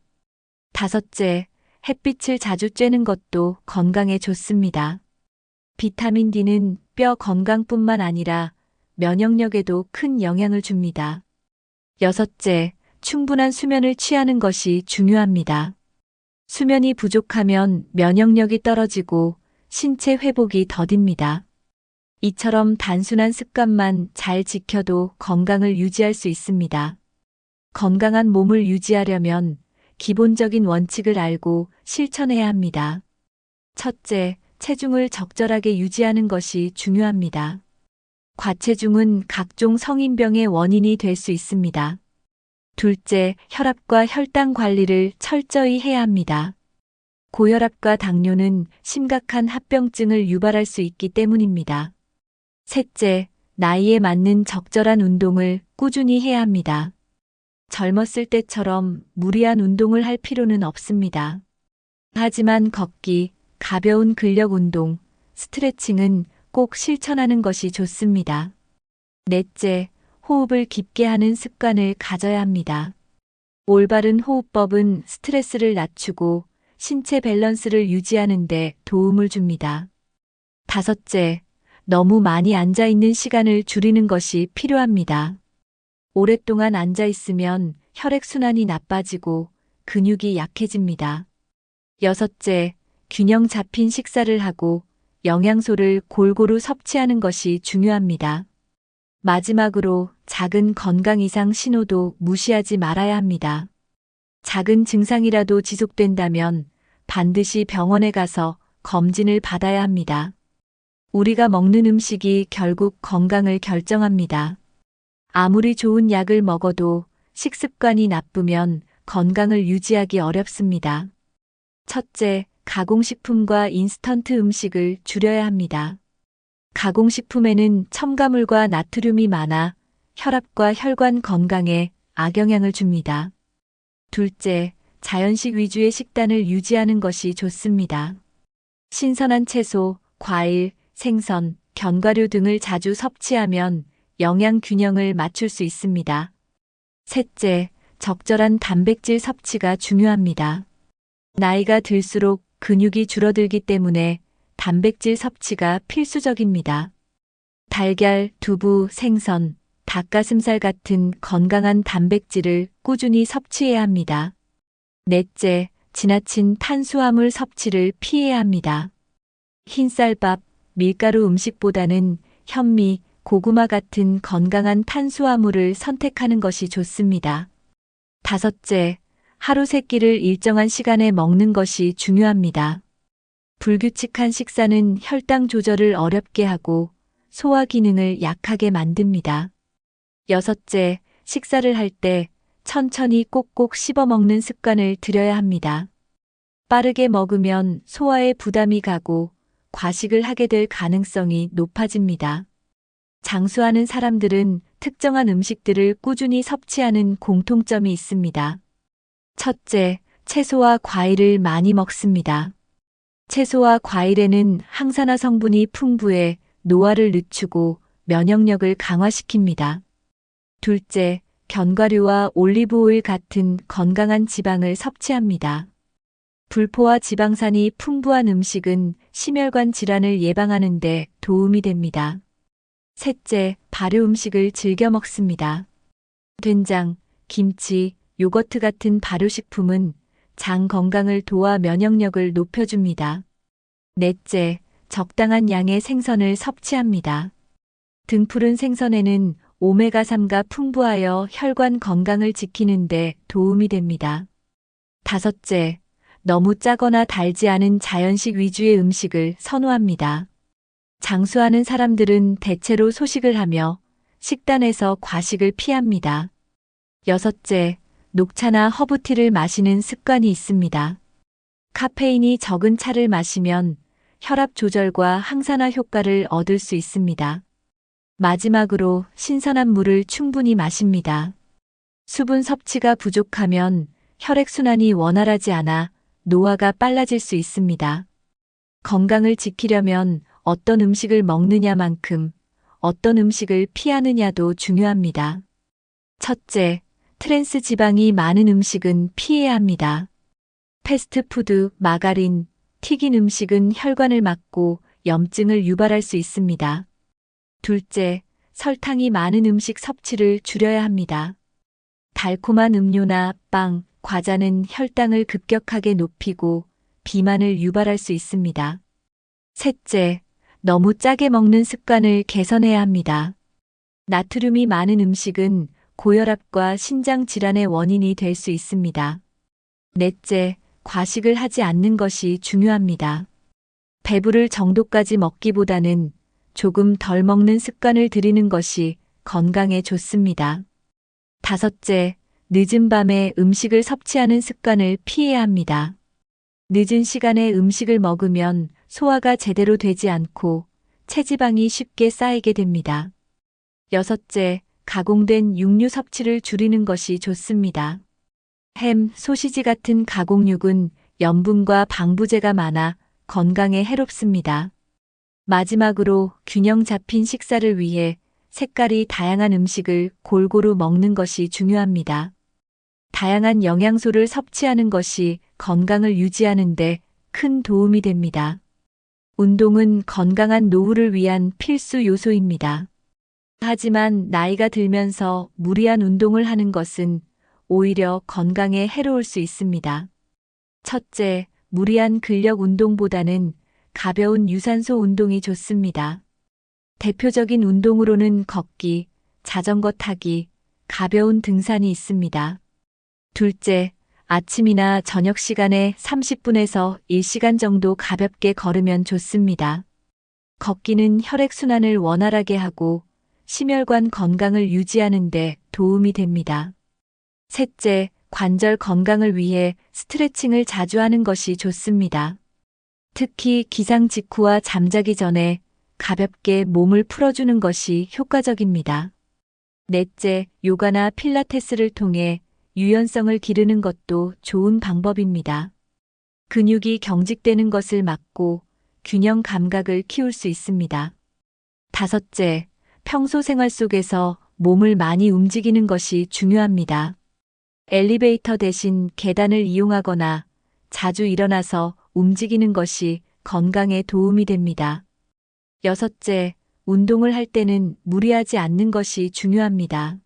다섯째, 햇빛을 자주 쬐는 것도 건강에 좋습니다. 비타민 D는 뼈 건강뿐만 아니라 면역력에도 큰 영향을 줍니다. 여섯째, 충분한 수면을 취하는 것이 중요합니다. 수면이 부족하면 면역력이 떨어지고 신체 회복이 더딥니다. 이처럼 단순한 습관만 잘 지켜도 건강을 유지할 수 있습니다. 건강한 몸을 유지하려면 기본적인 원칙을 알고 실천해야 합니다. 첫째, 체중을 적절하게 유지하는 것이 중요합니다. 과체중은 각종 성인병의 원인이 될 수 있습니다. 둘째, 혈압과 혈당 관리를 철저히 해야 합니다. 고혈압과 당뇨는 심각한 합병증을 유발할 수 있기 때문입니다. 셋째, 나이에 맞는 적절한 운동을 꾸준히 해야 합니다. 젊었을 때처럼 무리한 운동을 할 필요는 없습니다. 하지만 걷기, 가벼운 근력 운동, 스트레칭은 꼭 실천하는 것이 좋습니다. 넷째, 호흡을 깊게 하는 습관을 가져야 합니다. 올바른 호흡법은 스트레스를 낮추고 신체 밸런스를 유지하는 데 도움을 줍니다. 다섯째, 너무 많이 앉아 있는 시간을 줄이는 것이 필요합니다. 오랫동안 앉아 있으면 혈액순환이 나빠지고 근육이 약해집니다. 여섯째, 균형 잡힌 식사를 하고 영양소를 골고루 섭취하는 것이 중요합니다. 마지막으로 작은 건강 이상 신호도 무시하지 말아야 합니다. 작은 증상이라도 지속된다면 반드시 병원에 가서 검진을 받아야 합니다. 우리가 먹는 음식이 결국 건강을 결정합니다. 아무리 좋은 약을 먹어도 식습관이 나쁘면 건강을 유지하기 어렵습니다. 첫째, 가공식품과 인스턴트 음식을 줄여야 합니다. 가공식품에는 첨가물과 나트륨이 많아 혈압과 혈관 건강에 악영향을 줍니다. 둘째, 자연식 위주의 식단을 유지하는 것이 좋습니다. 신선한 채소, 과일, 생선, 견과류 등을 자주 섭취하면 영양 균형을 맞출 수 있습니다. 셋째, 적절한 단백질 섭취가 중요합니다. 나이가 들수록 근육이 줄어들기 때문에 단백질 섭취가 필수적입니다. 달걀, 두부, 생선, 닭가슴살 같은 건강한 단백질을 꾸준히 섭취해야 합니다. 넷째, 지나친 탄수화물 섭취를 피해야 합니다. 흰쌀밥, 밀가루 음식보다는 현미, 고구마 같은 건강한 탄수화물을 선택하는 것이 좋습니다. 다섯째, 하루 세 끼를 일정한 시간에 먹는 것이 중요합니다. 불규칙한 식사는 혈당 조절을 어렵게 하고 소화 기능을 약하게 만듭니다. 여섯째, 식사를 할 때 천천히 꼭꼭 씹어 먹는 습관을 들여야 합니다. 빠르게 먹으면 소화에 부담이 가고 과식을 하게 될 가능성이 높아집니다. 장수하는 사람들은 특정한 음식들을 꾸준히 섭취하는 공통점이 있습니다. 첫째, 채소와 과일을 많이 먹습니다. 채소와 과일에는 항산화 성분이 풍부해 노화를 늦추고 면역력을 강화시킵니다. 둘째, 견과류와 올리브오일 같은 건강한 지방을 섭취합니다. 불포화 지방산이 풍부한 음식은 심혈관 질환을 예방하는 데 도움이 됩니다. 셋째, 발효 음식을 즐겨 먹습니다. 된장, 김치, 요거트 같은 발효식품은 장 건강을 도와 면역력을 높여줍니다. 넷째, 적당한 양의 생선을 섭취합니다. 등푸른 생선에는 오메가3가 풍부하여 혈관 건강을 지키는 데 도움이 됩니다. 다섯째, 너무 짜거나 달지 않은 자연식 위주의 음식을 선호합니다. 장수하는 사람들은 대체로 소식을 하며 식단에서 과식을 피합니다. 여섯째, 녹차나 허브티를 마시는 습관이 있습니다. 카페인이 적은 차를 마시면 혈압 조절과 항산화 효과를 얻을 수 있습니다. 마지막으로 신선한 물을 충분히 마십니다. 수분 섭취가 부족하면 혈액순환이 원활하지 않아 노화가 빨라질 수 있습니다. 건강을 지키려면 어떤 음식을 먹느냐만큼 어떤 음식을 피하느냐도 중요합니다. 첫째, 트랜스 지방이 많은 음식은 피해야 합니다. 패스트푸드, 마가린, 튀긴 음식은 혈관을 막고 염증을 유발할 수 있습니다. 둘째, 설탕이 많은 음식 섭취를 줄여야 합니다. 달콤한 음료나 빵, 과자는 혈당을 급격하게 높이고 비만을 유발할 수 있습니다. 셋째, 너무 짜게 먹는 습관을 개선해야 합니다. 나트륨이 많은 음식은 고혈압과 신장 질환의 원인이 될 수 있습니다. 넷째, 과식을 하지 않는 것이 중요합니다. 배부를 정도까지 먹기보다는 조금 덜 먹는 습관을 들이는 것이 건강에 좋습니다. 다섯째, 늦은 밤에 음식을 섭취하는 습관을 피해야 합니다. 늦은 시간에 음식을 먹으면 소화가 제대로 되지 않고 체지방이 쉽게 쌓이게 됩니다. 여섯째, 가공된 육류 섭취를 줄이는 것이 좋습니다. 햄, 소시지 같은 가공육은 염분과 방부제가 많아 건강에 해롭습니다. 마지막으로 균형 잡힌 식사를 위해 색깔이 다양한 음식을 골고루 먹는 것이 중요합니다. 다양한 영양소를 섭취하는 것이 건강을 유지하는 데 큰 도움이 됩니다. 운동은 건강한 노후를 위한 필수 요소입니다. 하지만 나이가 들면서 무리한 운동을 하는 것은 오히려 건강에 해로울 수 있습니다. 첫째, 무리한 근력 운동보다는 가벼운 유산소 운동이 좋습니다. 대표적인 운동으로는 걷기, 자전거 타기, 가벼운 등산이 있습니다. 둘째, 아침이나 저녁 시간에 30분에서 1시간 정도 가볍게 걸으면 좋습니다. 걷기는 혈액순환을 원활하게 하고 심혈관 건강을 유지하는 데 도움이 됩니다. 셋째, 관절 건강을 위해 스트레칭을 자주 하는 것이 좋습니다. 특히 기상 직후와 잠자기 전에 가볍게 몸을 풀어주는 것이 효과적입니다. 넷째, 요가나 필라테스를 통해 유연성을 기르는 것도 좋은 방법입니다. 근육이 경직되는 것을 막고 균형 감각을 키울 수 있습니다. 다섯째, 평소 생활 속에서 몸을 많이 움직이는 것이 중요합니다. 엘리베이터 대신 계단을 이용하거나 자주 일어나서 움직이는 것이 건강에 도움이 됩니다. 여섯째, 운동을 할 때는 무리하지 않는 것이 중요합니다.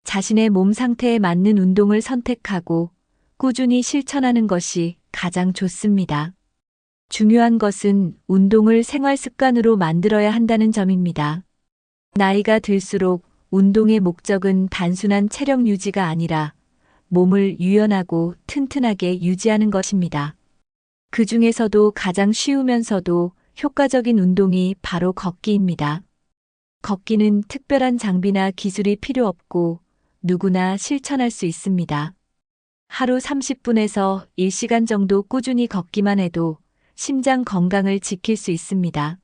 자신의 몸 상태에 맞는 운동을 선택하고 꾸준히 실천하는 것이 가장 좋습니다. 중요한 것은 운동을 생활 습관으로 만들어야 한다는 점입니다. 나이가 들수록 운동의 목적은 단순한 체력 유지가 아니라 몸을 유연하고 튼튼하게 유지하는 것입니다. 그 중에서도 가장 쉬우면서도 효과적인 운동이 바로 걷기입니다. 걷기는 특별한 장비나 기술이 필요 없고 누구나 실천할 수 있습니다. 하루 30분에서 1시간 정도 꾸준히 걷기만 해도 심장 건강을 지킬 수 있습니다.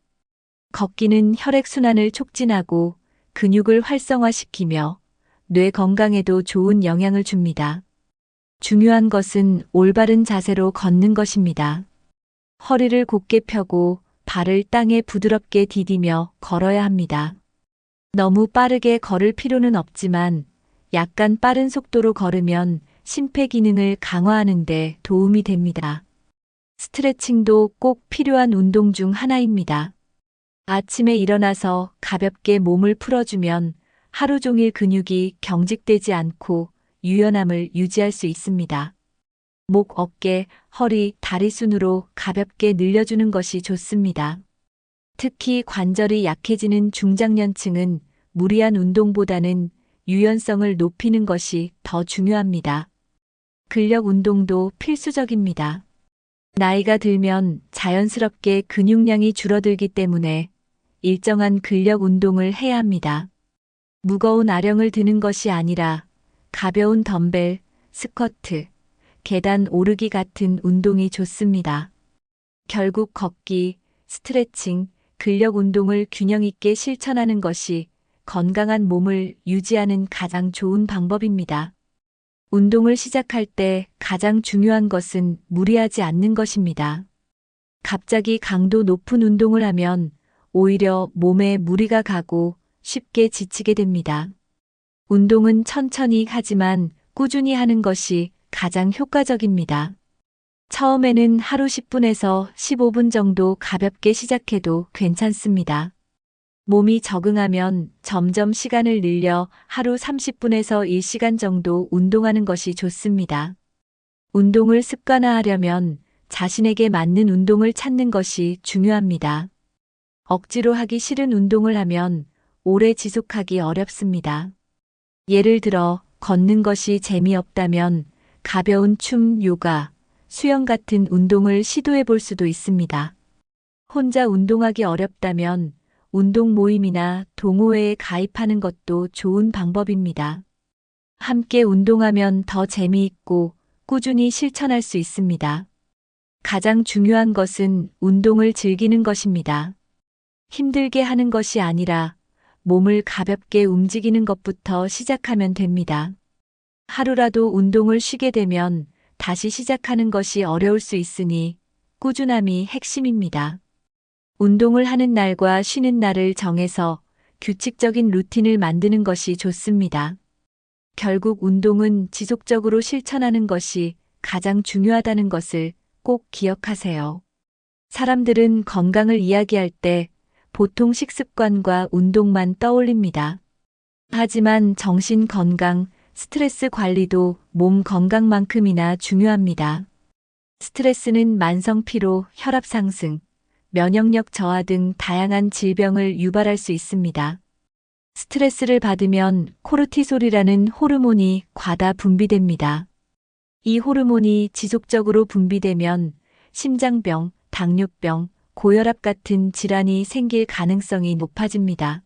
걷기는 혈액순환을 촉진하고 근육을 활성화시키며 뇌 건강에도 좋은 영향을 줍니다. 중요한 것은 올바른 자세로 걷는 것입니다. 허리를 곧게 펴고 발을 땅에 부드럽게 디디며 걸어야 합니다. 너무 빠르게 걸을 필요는 없지만 약간 빠른 속도로 걸으면 심폐기능을 강화하는 데 도움이 됩니다. 스트레칭도 꼭 필요한 운동 중 하나입니다. 아침에 일어나서 가볍게 몸을 풀어주면 하루 종일 근육이 경직되지 않고 유연함을 유지할 수 있습니다. 목, 어깨, 허리, 다리 순으로 가볍게 늘려주는 것이 좋습니다. 특히 관절이 약해지는 중장년층은 무리한 운동보다는 유연성을 높이는 것이 더 중요합니다. 근력 운동도 필수적입니다. 나이가 들면 자연스럽게 근육량이 줄어들기 때문에 일정한 근력 운동을 해야 합니다. 무거운 아령을 드는 것이 아니라 가벼운 덤벨, 스쿼트, 계단 오르기 같은 운동이 좋습니다. 결국 걷기, 스트레칭, 근력 운동을 균형 있게 실천하는 것이 건강한 몸을 유지하는 가장 좋은 방법입니다. 운동을 시작할 때 가장 중요한 것은 무리하지 않는 것입니다. 갑자기 강도 높은 운동을 하면 오히려 몸에 무리가 가고 쉽게 지치게 됩니다. 운동은 천천히 하지만 꾸준히 하는 것이 가장 효과적입니다. 처음에는 하루 10분에서 15분 정도 가볍게 시작해도 괜찮습니다. 몸이 적응하면 점점 시간을 늘려 하루 30분에서 1시간 정도 운동하는 것이 좋습니다. 운동을 습관화하려면 자신에게 맞는 운동을 찾는 것이 중요합니다. 억지로 하기 싫은 운동을 하면 오래 지속하기 어렵습니다. 예를 들어 걷는 것이 재미없다면 가벼운 춤, 요가, 수영 같은 운동을 시도해 볼 수도 있습니다. 혼자 운동하기 어렵다면 운동 모임이나 동호회에 가입하는 것도 좋은 방법입니다. 함께 운동하면 더 재미있고 꾸준히 실천할 수 있습니다. 가장 중요한 것은 운동을 즐기는 것입니다. 힘들게 하는 것이 아니라 몸을 가볍게 움직이는 것부터 시작하면 됩니다. 하루라도 운동을 쉬게 되면 다시 시작하는 것이 어려울 수 있으니 꾸준함이 핵심입니다. 운동을 하는 날과 쉬는 날을 정해서 규칙적인 루틴을 만드는 것이 좋습니다. 결국 운동은 지속적으로 실천하는 것이 가장 중요하다는 것을 꼭 기억하세요. 사람들은 건강을 이야기할 때 보통 식습관과 운동만 떠올립니다. 하지만 정신 건강, 스트레스 관리도 몸 건강만큼이나 중요합니다. 스트레스는 만성 피로, 혈압 상승, 면역력 저하 등 다양한 질병을 유발할 수 있습니다. 스트레스를 받으면 코르티솔이라는 호르몬이 과다 분비됩니다. 이 호르몬이 지속적으로 분비되면 심장병, 당뇨병, 고혈압 같은 질환이 생길 가능성이 높아집니다.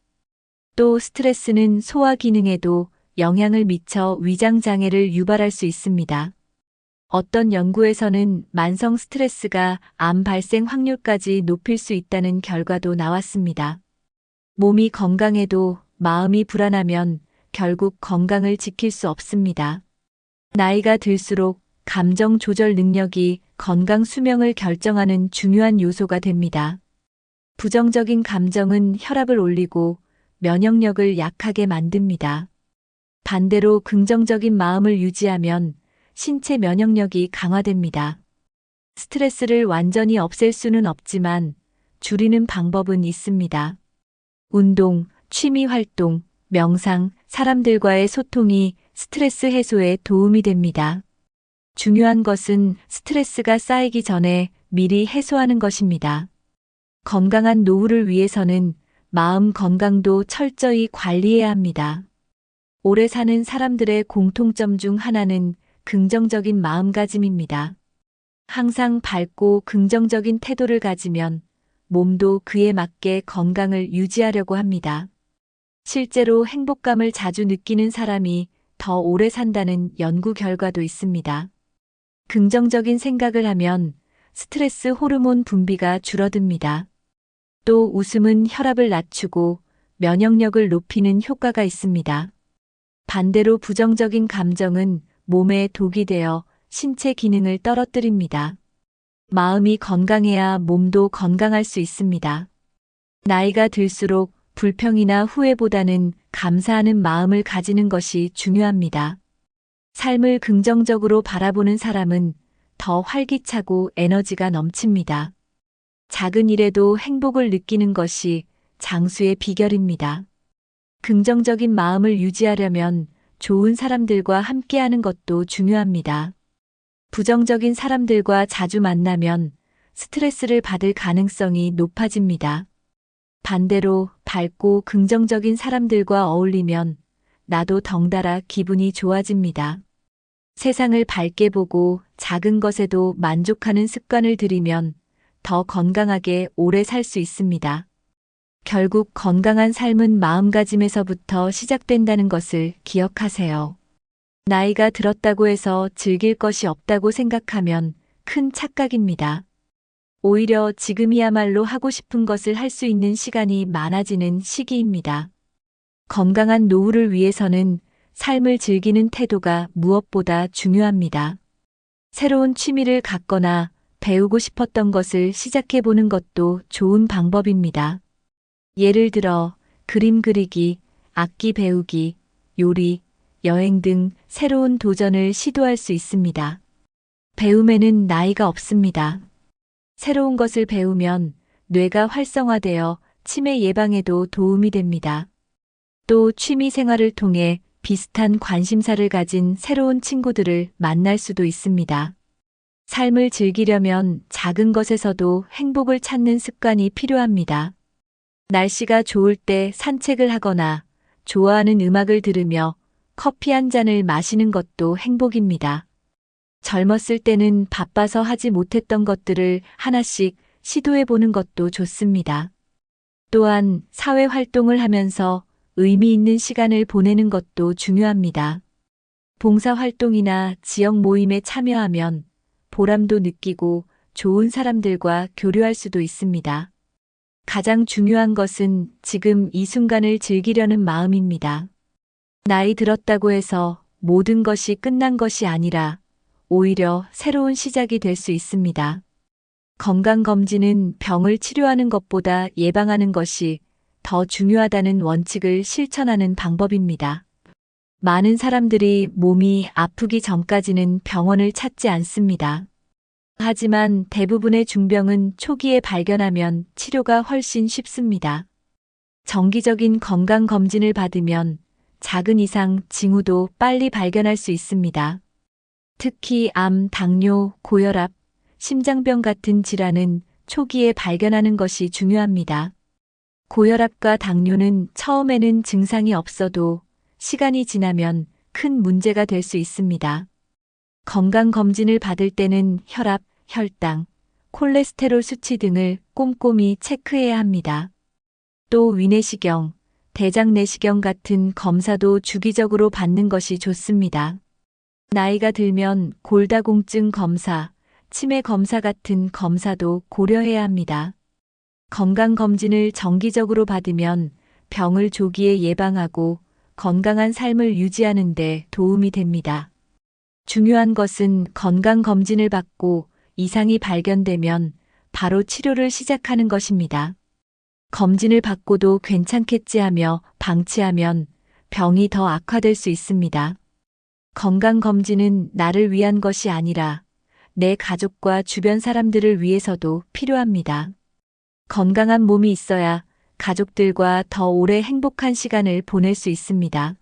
또 스트레스는 소화 기능에도 영향을 미쳐 위장 장애를 유발할 수 있습니다. 어떤 연구에서는 만성 스트레스가 암 발생 확률까지 높일 수 있다는 결과도 나왔습니다. 몸이 건강해도 마음이 불안하면 결국 건강을 지킬 수 없습니다. 나이가 들수록 감정 조절 능력이 건강 수명을 결정하는 중요한 요소가 됩니다. 부정적인 감정은 혈압을 올리고 면역력을 약하게 만듭니다. 반대로 긍정적인 마음을 유지하면 신체 면역력이 강화됩니다. 스트레스를 완전히 없앨 수는 없지만 줄이는 방법은 있습니다. 운동, 취미 활동, 명상, 사람들과의 소통이 스트레스 해소에 도움이 됩니다. 중요한 것은 스트레스가 쌓이기 전에 미리 해소하는 것입니다. 건강한 노후를 위해서는 마음 건강도 철저히 관리해야 합니다. 오래 사는 사람들의 공통점 중 하나는 긍정적인 마음가짐입니다. 항상 밝고 긍정적인 태도를 가지면 몸도 그에 맞게 건강을 유지하려고 합니다. 실제로 행복감을 자주 느끼는 사람이 더 오래 산다는 연구 결과도 있습니다. 긍정적인 생각을 하면 스트레스 호르몬 분비가 줄어듭니다. 또 웃음은 혈압을 낮추고 면역력을 높이는 효과가 있습니다. 반대로 부정적인 감정은 몸에 독이 되어 신체 기능을 떨어뜨립니다. 마음이 건강해야 몸도 건강할 수 있습니다. 나이가 들수록 불평이나 후회보다는 감사하는 마음을 가지는 것이 중요합니다. 삶을 긍정적으로 바라보는 사람은 더 활기차고 에너지가 넘칩니다. 작은 일에도 행복을 느끼는 것이 장수의 비결입니다. 긍정적인 마음을 유지하려면 좋은 사람들과 함께하는 것도 중요합니다. 부정적인 사람들과 자주 만나면 스트레스를 받을 가능성이 높아집니다. 반대로 밝고 긍정적인 사람들과 어울리면 나도 덩달아 기분이 좋아집니다. 세상을 밝게 보고 작은 것에도 만족하는 습관을 들이면 더 건강하게 오래 살 수 있습니다. 결국 건강한 삶은 마음가짐에서부터 시작된다는 것을 기억하세요. 나이가 들었다고 해서 즐길 것이 없다고 생각하면 큰 착각입니다. 오히려 지금이야말로 하고 싶은 것을 할 수 있는 시간이 많아지는 시기입니다. 건강한 노후를 위해서는 삶을 즐기는 태도가 무엇보다 중요합니다. 새로운 취미를 갖거나 배우고 싶었던 것을 시작해 보는 것도 좋은 방법입니다. 예를 들어 그림 그리기, 악기 배우기, 요리, 여행 등 새로운 도전을 시도할 수 있습니다. 배움에는 나이가 없습니다. 새로운 것을 배우면 뇌가 활성화되어 치매 예방에도 도움이 됩니다. 또 취미 생활을 통해 비슷한 관심사를 가진 새로운 친구들을 만날 수도 있습니다. 삶을 즐기려면 작은 것에서도 행복을 찾는 습관이 필요합니다. 날씨가 좋을 때 산책을 하거나 좋아하는 음악을 들으며 커피 한 잔을 마시는 것도 행복입니다. 젊었을 때는 바빠서 하지 못했던 것들을 하나씩 시도해 보는 것도 좋습니다. 또한 사회 활동을 하면서 의미 있는 시간을 보내는 것도 중요합니다. 봉사활동이나 지역 모임에 참여하면 보람도 느끼고 좋은 사람들과 교류할 수도 있습니다. 가장 중요한 것은 지금 이 순간을 즐기려는 마음입니다. 나이 들었다고 해서 모든 것이 끝난 것이 아니라 오히려 새로운 시작이 될 수 있습니다. 건강검진은 병을 치료하는 것보다 예방하는 것이 더 중요하다는 원칙을 실천하는 방법입니다. 많은 사람들이 몸이 아프기 전까지는 병원을 찾지 않습니다. 하지만 대부분의 중병은 초기에 발견하면 치료가 훨씬 쉽습니다. 정기적인 건강검진을 받으면 작은 이상 징후도 빨리 발견할 수 있습니다. 특히 암, 당뇨, 고혈압, 심장병 같은 질환은 초기에 발견하는 것이 중요합니다. 고혈압과 당뇨는 처음에는 증상이 없어도 시간이 지나면 큰 문제가 될 수 있습니다. 건강검진을 받을 때는 혈압, 혈당, 콜레스테롤 수치 등을 꼼꼼히 체크해야 합니다. 또 위내시경, 대장내시경 같은 검사도 주기적으로 받는 것이 좋습니다. 나이가 들면 골다공증 검사, 치매 검사 같은 검사도 고려해야 합니다. 건강검진을 정기적으로 받으면 병을 조기에 예방하고 건강한 삶을 유지하는 데 도움이 됩니다. 중요한 것은 건강검진을 받고 이상이 발견되면 바로 치료를 시작하는 것입니다. 검진을 받고도 괜찮겠지 하며 방치하면 병이 더 악화될 수 있습니다. 건강검진은 나를 위한 것이 아니라 내 가족과 주변 사람들을 위해서도 필요합니다. 건강한 몸이 있어야 가족들과 더 오래 행복한 시간을 보낼 수 있습니다.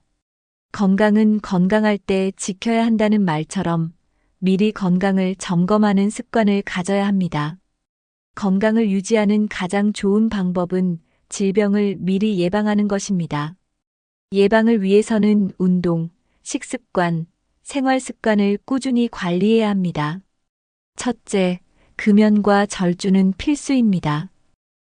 건강은 건강할 때 지켜야 한다는 말처럼 미리 건강을 점검하는 습관을 가져야 합니다. 건강을 유지하는 가장 좋은 방법은 질병을 미리 예방하는 것입니다. 예방을 위해서는 운동, 식습관, 생활 습관을 꾸준히 관리해야 합니다. 첫째, 금연과 절주는 필수입니다.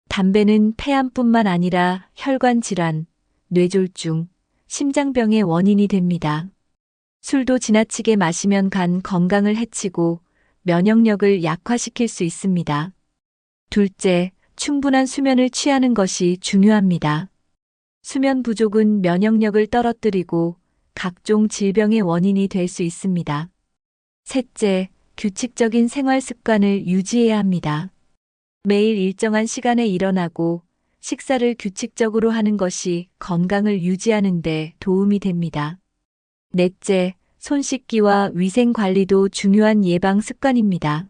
담배는 폐암뿐만 아니라 혈관 질환, 뇌졸중, 심장병의 원인이 됩니다. 술도 지나치게 마시면 간 건강을 해치고 면역력을 약화시킬 수 있습니다. 둘째, 충분한 수면을 취하는 것이 중요합니다. 수면 부족은 면역력을 떨어뜨리고 각종 질병의 원인이 될 수 있습니다. 셋째, 규칙적인 생활 습관을 유지해야 합니다. 매일 일정한 시간에 일어나고 식사를 규칙적으로 하는 것이 건강을 유지하는 데 도움이 됩니다. 넷째, 손 씻기와 위생 관리도 중요한 예방 습관입니다.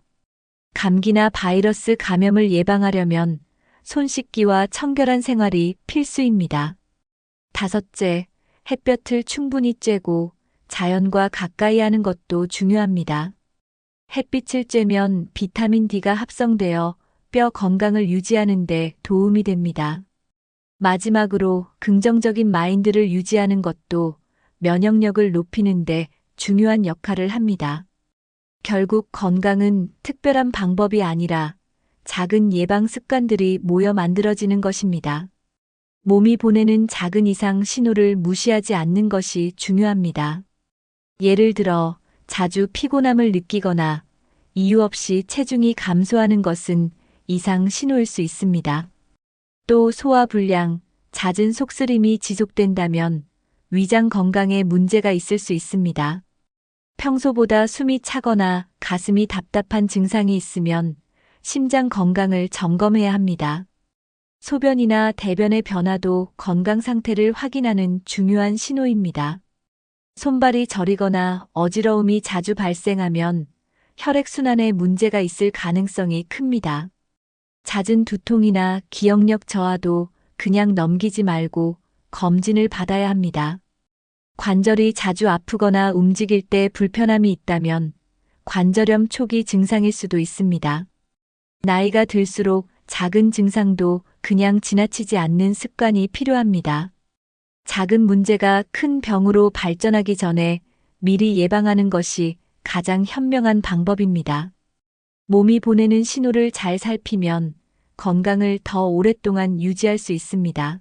감기나 바이러스 감염을 예방하려면 손 씻기와 청결한 생활이 필수입니다. 다섯째, 햇볕을 충분히 쬐고 자연과 가까이 하는 것도 중요합니다. 햇빛을 쬐면 비타민 D가 합성되어 뼈 건강을 유지하는 데 도움이 됩니다. 마지막으로 긍정적인 마인드를 유지하는 것도 면역력을 높이는 데 중요한 역할을 합니다. 결국 건강은 특별한 방법이 아니라 작은 예방 습관들이 모여 만들어지는 것입니다. 몸이 보내는 작은 이상 신호를 무시하지 않는 것이 중요합니다. 예를 들어 자주 피곤함을 느끼거나 이유 없이 체중이 감소하는 것은 이상 신호일 수 있습니다. 또 소화불량, 잦은 속쓰림이 지속된다면 위장 건강에 문제가 있을 수 있습니다. 평소보다 숨이 차거나 가슴이 답답한 증상이 있으면 심장 건강을 점검해야 합니다. 소변이나 대변의 변화도 건강 상태를 확인하는 중요한 신호입니다. 손발이 저리거나 어지러움이 자주 발생하면 혈액순환에 문제가 있을 가능성이 큽니다. 잦은 두통이나 기억력 저하도 그냥 넘기지 말고 검진을 받아야 합니다. 관절이 자주 아프거나 움직일 때 불편함이 있다면 관절염 초기 증상일 수도 있습니다. 나이가 들수록 작은 증상도 그냥 지나치지 않는 습관이 필요합니다. 작은 문제가 큰 병으로 발전하기 전에 미리 예방하는 것이 가장 현명한 방법입니다. 몸이 보내는 신호를 잘 살피면 건강을 더 오랫동안 유지할 수 있습니다.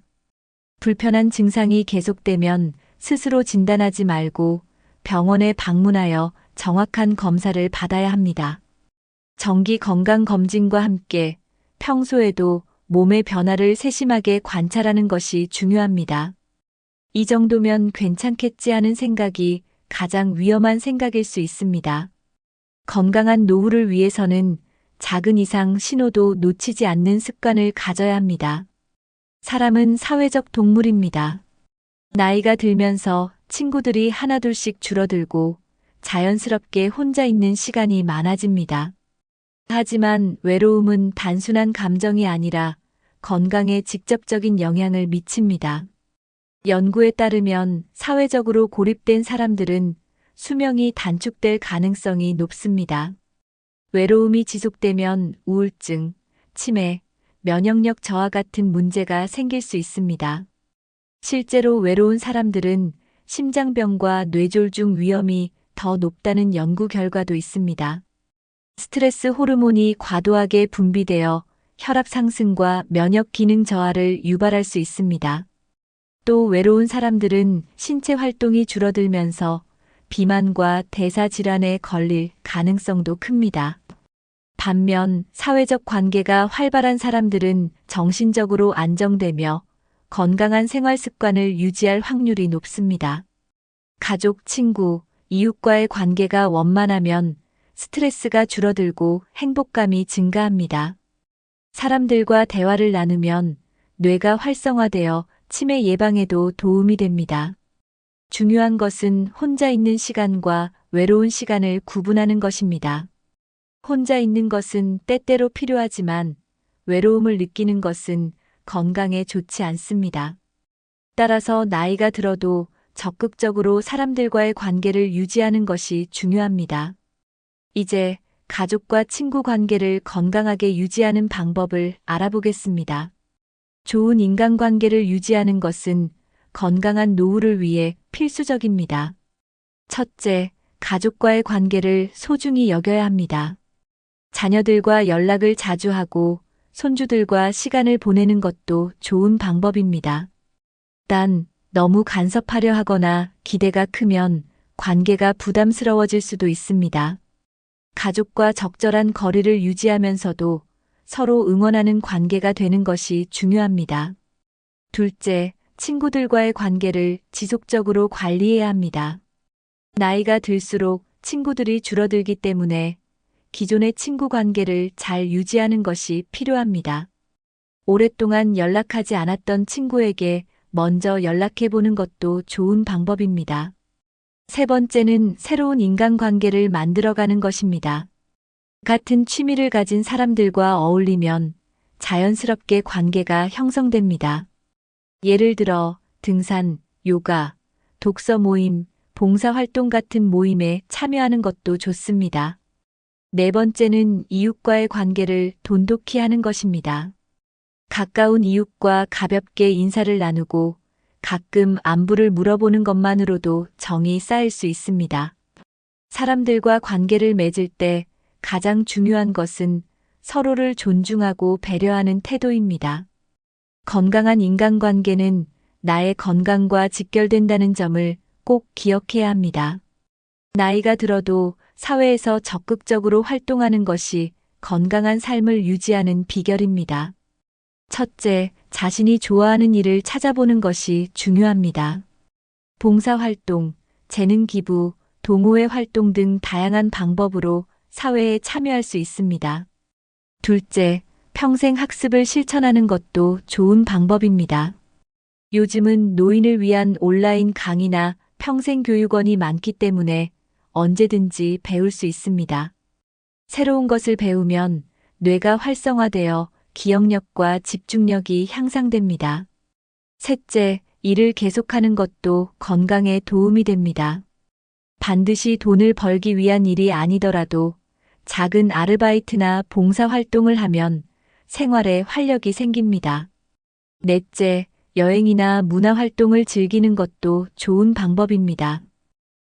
불편한 증상이 계속되면 스스로 진단하지 말고 병원에 방문하여 정확한 검사를 받아야 합니다. 정기 건강검진과 함께 평소에도 몸의 변화를 세심하게 관찰하는 것이 중요합니다. 이 정도면 괜찮겠지 하는 생각이 가장 위험한 생각일 수 있습니다. 건강한 노후를 위해서는 작은 이상 신호도 놓치지 않는 습관을 가져야 합니다. 사람은 사회적 동물입니다. 나이가 들면서 친구들이 하나둘씩 줄어들고 자연스럽게 혼자 있는 시간이 많아집니다. 하지만 외로움은 단순한 감정이 아니라 건강에 직접적인 영향을 미칩니다. 연구에 따르면 사회적으로 고립된 사람들은 수명이 단축될 가능성이 높습니다. 외로움이 지속되면 우울증, 치매, 면역력 저하 같은 문제가 생길 수 있습니다. 실제로 외로운 사람들은 심장병과 뇌졸중 위험이 더 높다는 연구 결과도 있습니다. 스트레스 호르몬이 과도하게 분비되어 혈압 상승과 면역 기능 저하를 유발할 수 있습니다. 또 외로운 사람들은 신체 활동이 줄어들면서 비만과 대사 질환에 걸릴 가능성도 큽니다. 반면 사회적 관계가 활발한 사람들은 정신적으로 안정되며 건강한 생활 습관을 유지할 확률이 높습니다. 가족, 친구, 이웃과의 관계가 원만하면 스트레스가 줄어들고 행복감이 증가합니다. 사람들과 대화를 나누면 뇌가 활성화되어 치매 예방에도 도움이 됩니다. 중요한 것은 혼자 있는 시간과 외로운 시간을 구분하는 것입니다. 혼자 있는 것은 때때로 필요하지만 외로움을 느끼는 것은 건강에 좋지 않습니다. 따라서 나이가 들어도 적극적으로 사람들과의 관계를 유지하는 것이 중요합니다. 이제 가족과 친구 관계를 건강하게 유지하는 방법을 알아보겠습니다. 좋은 인간관계를 유지하는 것은 건강한 노후를 위해 필수적입니다. 첫째, 가족과의 관계를 소중히 여겨야 합니다. 자녀들과 연락을 자주 하고 손주들과 시간을 보내는 것도 좋은 방법입니다. 단, 너무 간섭하려 하거나 기대가 크면 관계가 부담스러워질 수도 있습니다. 가족과 적절한 거리를 유지하면서도 서로 응원하는 관계가 되는 것이 중요합니다. 둘째, 친구들과의 관계를 지속적으로 관리해야 합니다. 나이가 들수록 친구들이 줄어들기 때문에 기존의 친구 관계를 잘 유지하는 것이 필요합니다. 오랫동안 연락하지 않았던 친구에게 먼저 연락해보는 것도 좋은 방법입니다. 세 번째는 새로운 인간관계를 만들어가는 것입니다. 같은 취미를 가진 사람들과 어울리면 자연스럽게 관계가 형성됩니다. 예를 들어 등산, 요가, 독서 모임, 봉사활동 같은 모임에 참여하는 것도 좋습니다. 네 번째는 이웃과의 관계를 돈독히 하는 것입니다. 가까운 이웃과 가볍게 인사를 나누고 가끔 안부를 물어보는 것만으로도 정이 쌓일 수 있습니다. 사람들과 관계를 맺을 때 가장 중요한 것은 서로를 존중하고 배려하는 태도입니다. 건강한 인간관계는 나의 건강과 직결된다는 점을 꼭 기억해야 합니다. 나이가 들어도 사회에서 적극적으로 활동하는 것이 건강한 삶을 유지하는 비결입니다. 첫째, 자신이 좋아하는 일을 찾아보는 것이 중요합니다. 봉사활동, 재능 기부, 동호회 활동 등 다양한 방법으로 사회에 참여할 수 있습니다. 둘째, 평생 학습을 실천하는 것도 좋은 방법입니다. 요즘은 노인을 위한 온라인 강의나 평생교육원이 많기 때문에 언제든지 배울 수 있습니다. 새로운 것을 배우면 뇌가 활성화되어 기억력과 집중력이 향상됩니다. 셋째, 일을 계속하는 것도 건강에 도움이 됩니다. 반드시 돈을 벌기 위한 일이 아니더라도 작은 아르바이트나 봉사활동을 하면 생활에 활력이 생깁니다. 넷째, 여행이나 문화활동을 즐기는 것도 좋은 방법입니다.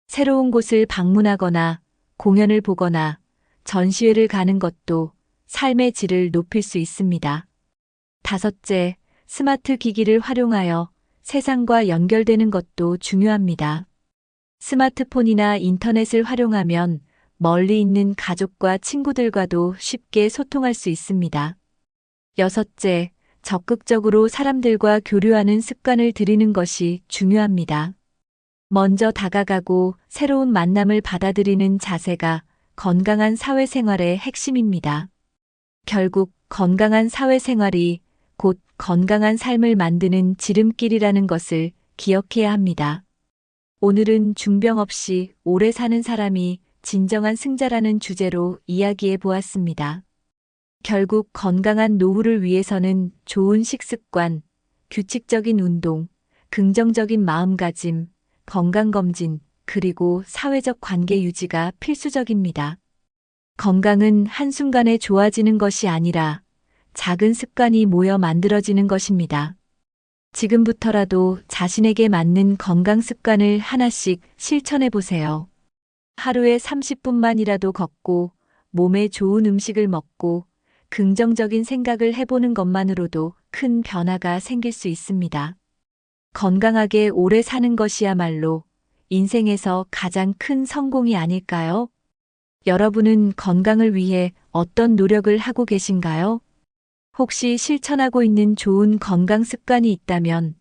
새로운 곳을 방문하거나 공연을 보거나 전시회를 가는 것도 삶의 질을 높일 수 있습니다. 다섯째, 스마트 기기를 활용하여 세상과 연결되는 것도 중요합니다. 스마트폰이나 인터넷을 활용하면 멀리 있는 가족과 친구들과도 쉽게 소통할 수 있습니다. 여섯째, 적극적으로 사람들과 교류하는 습관을 들이는 것이 중요합니다. 먼저 다가가고 새로운 만남을 받아들이는 자세가 건강한 사회생활의 핵심입니다. 결국 건강한 사회생활이 곧 건강한 삶을 만드는 지름길이라는 것을 기억해야 합니다. 오늘은 중병 없이 오래 사는 사람이 진정한 승자라는 주제로 이야기해 보았습니다. 결국 건강한 노후를 위해서는 좋은 식습관, 규칙적인 운동, 긍정적인 마음가짐, 건강검진, 그리고 사회적 관계 유지가 필수적입니다. 건강은 한순간에 좋아지는 것이 아니라 작은 습관이 모여 만들어지는 것입니다. 지금부터라도 자신에게 맞는 건강 습관을 하나씩 실천해 보세요. 하루에 30분만이라도 걷고 몸에 좋은 음식을 먹고 긍정적인 생각을 해보는 것만으로도 큰 변화가 생길 수 있습니다. 건강하게 오래 사는 것이야말로 인생에서 가장 큰 성공이 아닐까요? 여러분은 건강을 위해 어떤 노력을 하고 계신가요? 혹시 실천하고 있는 좋은 건강 습관이 있다면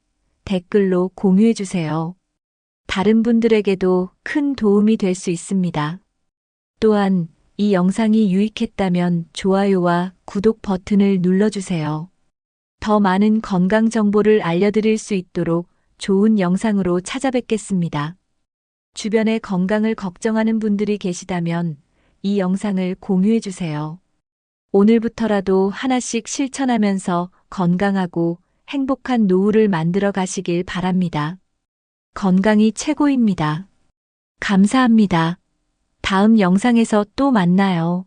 댓글로 공유해 주세요. 다른 분들에게도 큰 도움이 될 수 있습니다. 또한 이 영상이 유익했다면 좋아요와 구독 버튼을 눌러주세요. 더 많은 건강 정보를 알려드릴 수 있도록 좋은 영상으로 찾아뵙겠습니다. 주변에 건강을 걱정하는 분들이 계시다면 이 영상을 공유해 주세요. 오늘부터라도 하나씩 실천하면서 건강하고 행복한 노후를 만들어 가시길 바랍니다. 건강이 최고입니다. 감사합니다. 다음 영상에서 또 만나요.